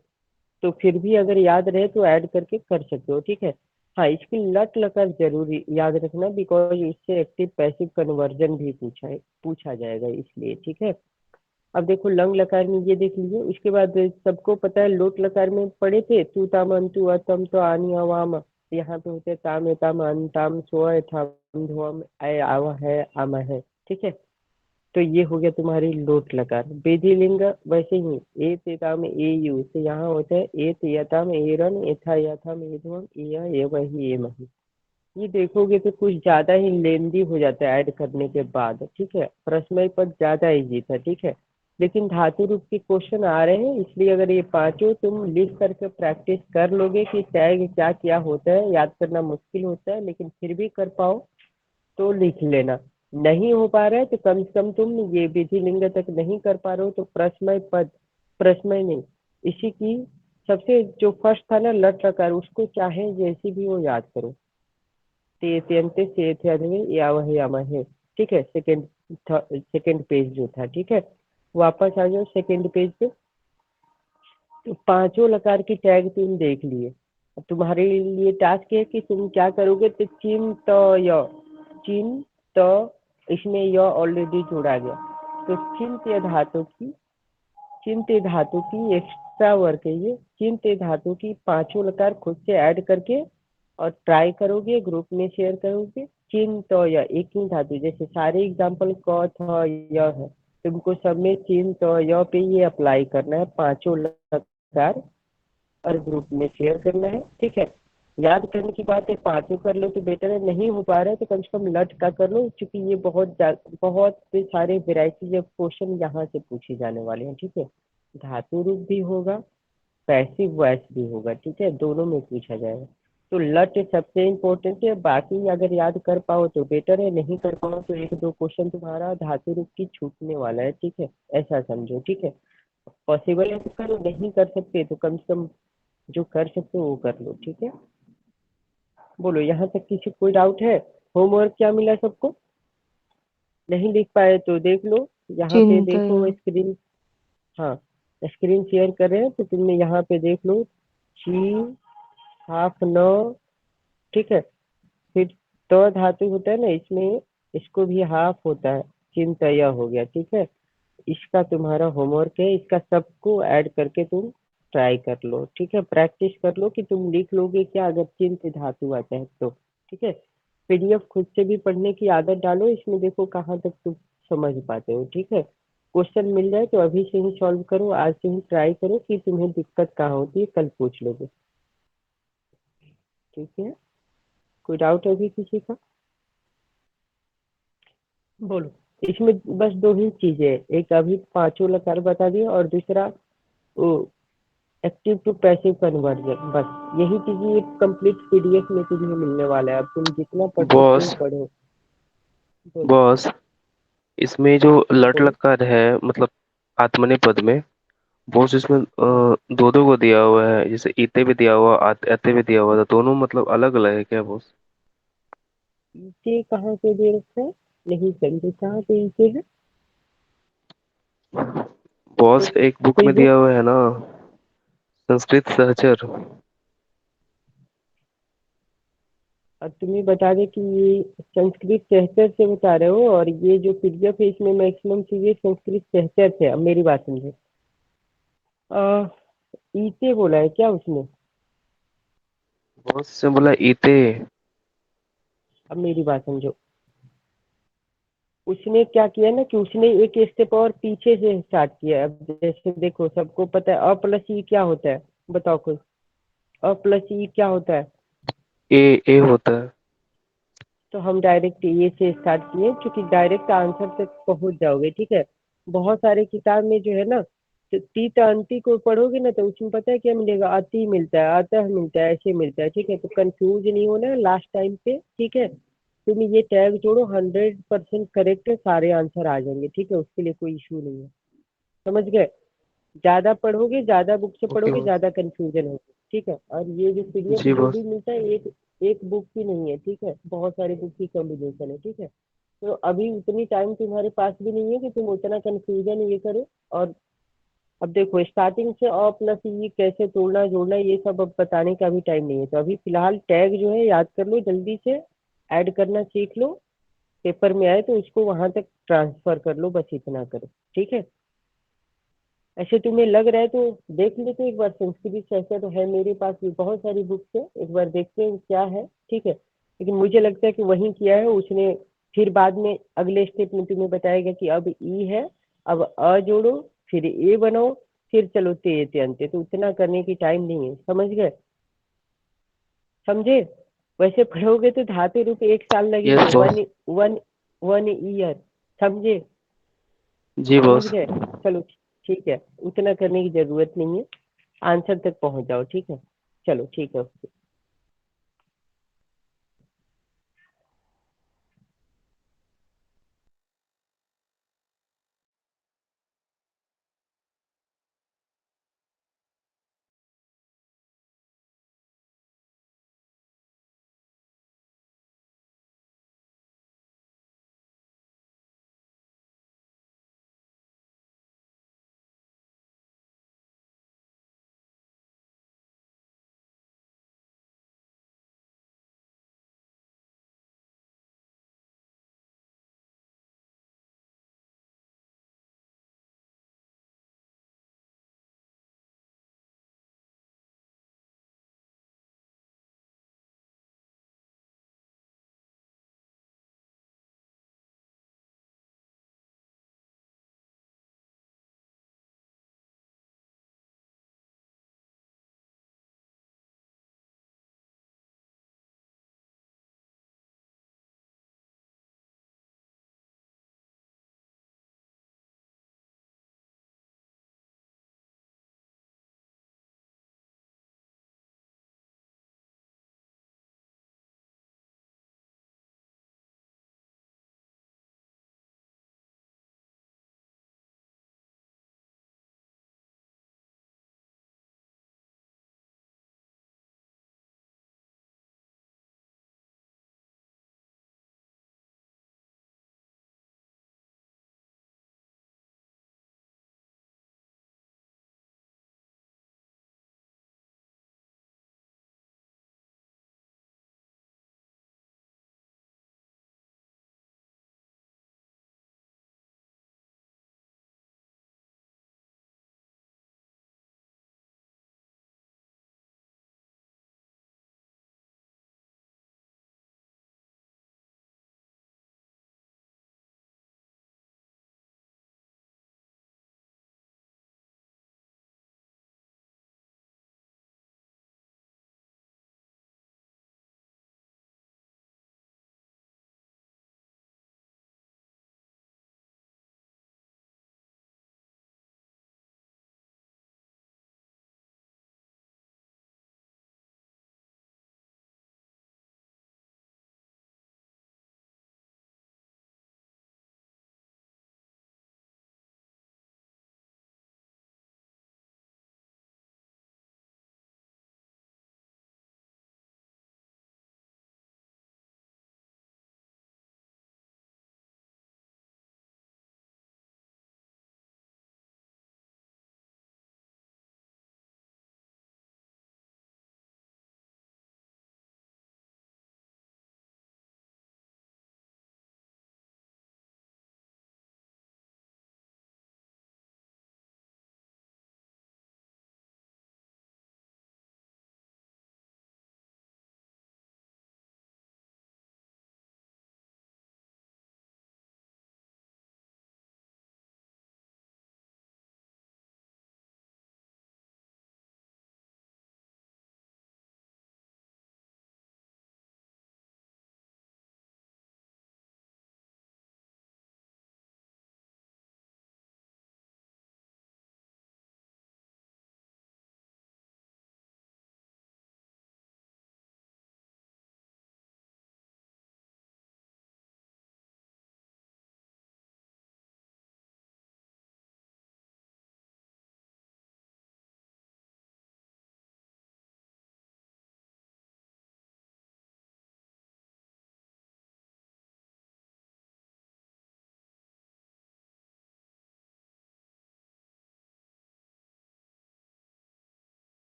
तो फिर भी अगर याद रहे तो ऐड करके कर सकते हो, ठीक है। हाँ, इसकी लट लकार जरूरी याद रखना, बिकॉज इससे एक्टिव पैसिव कन्वर्जन भी पूछा जाएगा इसलिए, ठीक है। अब देखो लंग लकार में ये देख लीजिए, उसके बाद सबको पता है लोट लकार में पढ़े थे, तू ताम अंतु अतम तो आनी अवाम, यहाँ पे होते ताम एताम अंताम स्व यथाम ध्वम अय आव है आम है, ठीक है। तो ये हो गया तुम्हारी लोट लकार। बेदी लिंग वैसे ही ए तेताम ए यू से यहाँ होता है ए यताम एरन एथा यथाम एध्वम ए वही ए मही। ये देखोगे तो कुछ ज्यादा ही लेंदी हो जाता है ऐड करने के बाद, ठीक है। प्रश्न पद ज्यादा इजी था, ठीक है। लेकिन धातु रूप के क्वेश्चन आ रहे हैं, इसलिए अगर ये पांचों तुम लिख करके प्रैक्टिस कर लोगे कि टैग क्या क्या होता है, याद करना मुश्किल होता है लेकिन फिर भी कर पाओ तो लिख लेना। नहीं हो पा रहा है तो कम से कम तुम ये विधि लिंग तक नहीं कर पा रहे हो तो प्रश्नमय पद, प्रश्नमय नहीं, इसी की सबसे जो फर्स्ट था ना लट लकार, उसको चाहे जैसी भी वो याद करो, ते त्यंते से थे अधवे या वह यामा है, ठीक है। सेकेंड पेज जो था, ठीक है। वापस आ जाओ सेकेंड पेज पे। तो पांचों लकार की टैग तुम देख लिए। अब तुम्हारे लिए टास्क है कि तुम क्या करोगे, तो चिन त इसमें य ऑलरेडी जोड़ा गया, तो चिंत्य धातु की एक्स्ट्रा वर्क है ये। चिंत्य धातु की पांचों लकार खुद से ऐड करके और ट्राई करोगे, ग्रुप में शेयर करोगे। चिन तो य एक ही धातु, जैसे सारे एग्जाम्पल क थ य है, तुमको सब में चिन तो य पे ये अप्लाई करना है पांचों लकार और ग्रुप में शेयर करना है, ठीक है। याद करने की बात है, पांचों कर लो तो बेटर है, नहीं हो पा रहा है तो कम से कम लट का कर लो, क्योंकि ये बहुत से सारे वेराइटीज ऑफ क्वेश्चन यहाँ से पूछे जाने वाले हैं, ठीक है। धातु रूप भी होगा, पैसिव वॉइस भी होगा, ठीक है, दोनों में पूछा जाएगा। तो लट सबसे इम्पोर्टेंट है, बाकी अगर याद कर पाओ तो बेटर है, नहीं कर पाओ तो एक दो क्वेश्चन तुम्हारा धातु रूप की छूटने वाला है, ठीक है, ऐसा समझो, ठीक है। पॉसिबल है तो करो, नहीं कर सकते तो कम से कम जो कर सकते हो वो कर लो, ठीक है। बोलो यहाँ तक किसी कोई डाउट है? होमवर्क क्या मिला सबको? नहीं लिख पाए तो देख लो, यहाँ पे चिंतय देखो स्क्रीन, हाँ स्क्रीन शेयर कर रहे हैं तो तुमने यहाँ पे देख लो, ची हाफ न, ठीक है। फिर तो धातु होता है ना इसमें, इसको भी हाफ होता है, चिंतय हो गया, ठीक है। इसका तुम्हारा होमवर्क है, इसका सबको ऐड करके तुम ट्राई कर लो, ठीक है। प्रैक्टिस कर लो कि तुम लिख लोगे क्या अगर चिंत धातु आता है तो, ठीक है। पीडीएफ खुद से भी पढ़ने की आदत डालो, इसमें देखो कहाँ तक तुम समझ पाते हो, ठीक है। क्वेश्चन मिल जाए तो अभी से ही सॉल्व करो, आज से ही ट्राई करो कि तुम्हें दिक्कत कहाँ होती है, कल पूछ लोगे, ठीक है। कोई डाउट है अभी किसी का? बोलो। इसमें बस दो ही चीजें है, एक अभी पांचों लकार बता दिया और दूसरा वो एक्टिव टू पैसिव कन्वर्जन, बस यही चीज ये कंप्लीट पीडीएफ में तुम्हें मिलने वाला है। अब तुम जितना पढ़ सकते हो बॉस पढ़ो। बोलो बॉस इसमें जो लट बोलो। लकार है मतलब आत्मनेपद में, बॉस इसमें दो दो को दिया हुआ है, जैसे इते भी दिया हुआ अते भी दिया हुआ था, दोनों मतलब अलग अलग है क्या बॉस? ये कहाँ पे दे रखा है? नहीं समझे, कहाँ पे इसे है? बॉस एक बुक कोई में दिया बुक? हुआ है ना, संस्कृत सहचर। अब तुम्हें बता दे कि ये संस्कृत सहचर से बता रहे हो, और ये जो पीडीएफ है इसमें मैक्सिमम चीजें संस्कृत सहचर से। अब मेरी बात समझे, इसे बोला है क्या उसने? बॉस से बोला इते। अब मेरी बात समझो, उसने क्या किया ना कि उसने एक स्टेप और पीछे से स्टार्ट किया है। अब जैसे देखो सबको पता है अ प्लस ई क्या होता है, बताओ खुद। अ प्लस ई क्या होता है? ए होता है। तो हम डायरेक्ट ये से स्टार्ट किए, क्योंकि डायरेक्ट आंसर तक पहुंच जाओगे, ठीक है। बहुत सारे किताब में जो है ना, तो ती अंति को पढ़ोगे ना तो उसमें पता है क्या मिलेगा, अति मिलता है, अतः मिलता है, ऐसे मिलता है, ठीक है। तो कंफ्यूज नहीं होना लास्ट टाइम पे, ठीक है। तुम ये टैग जोड़ो, 100% करेक्ट सारे आंसर आ जाएंगे, ठीक है, उसके लिए कोई इशू नहीं है, समझ गए। ज्यादा पढ़ोगे, ज्यादा बुक से ओके पढ़ोगे, बॉस। ज्यादा कंफ्यूजन होगी, ठीक है। और ये जो पीडीएफ जी जो बॉस। भी मिलता है एक एक बुक की नहीं है, ठीक है, बहुत सारी बुक की कॉम्बिनेशन है, ठीक है। तो अभी उतनी टाइम तुम्हारे पास भी नहीं है कि तुम उतना कंफ्यूजन ये करो। और अब देखो स्टार्टिंग से अ प्लस ई कैसे तोड़ना जोड़ना ये सब अब बताने का भी टाइम नहीं है। तो अभी फिलहाल टैग जो है याद कर लो, जल्दी से ऐड करना सीख लो, पेपर में आए तो उसको वहां तक ट्रांसफर कर लो, बस इतना करो, ठीक है। ऐसे तुम्हें लग रहा है तो देख लो, तो एक बार संस्कृत से ऐसा तो है मेरे पास भी बहुत सारी बुक्स है, एक बार देखते हैं क्या है, ठीक है। लेकिन मुझे लगता है कि वही किया है उसने। फिर बाद में अगले स्टेप में तुम्हें बताएगा कि अब ई है, अब अ जोड़ो, फिर ए बनाओ, फिर चलो ते ते अंते। तो उतना करने की टाइम नहीं है, समझ गए? समझे? वैसे पढ़ोगे तो धातु रूप 1 साल लगेगा, yes boss. One one 1 year, समझे? जी समझ बॉस। गए? चलो ठीक है, उतना करने की जरूरत नहीं है, आंसर तक पहुंच जाओ, ठीक है। चलो ठीक है।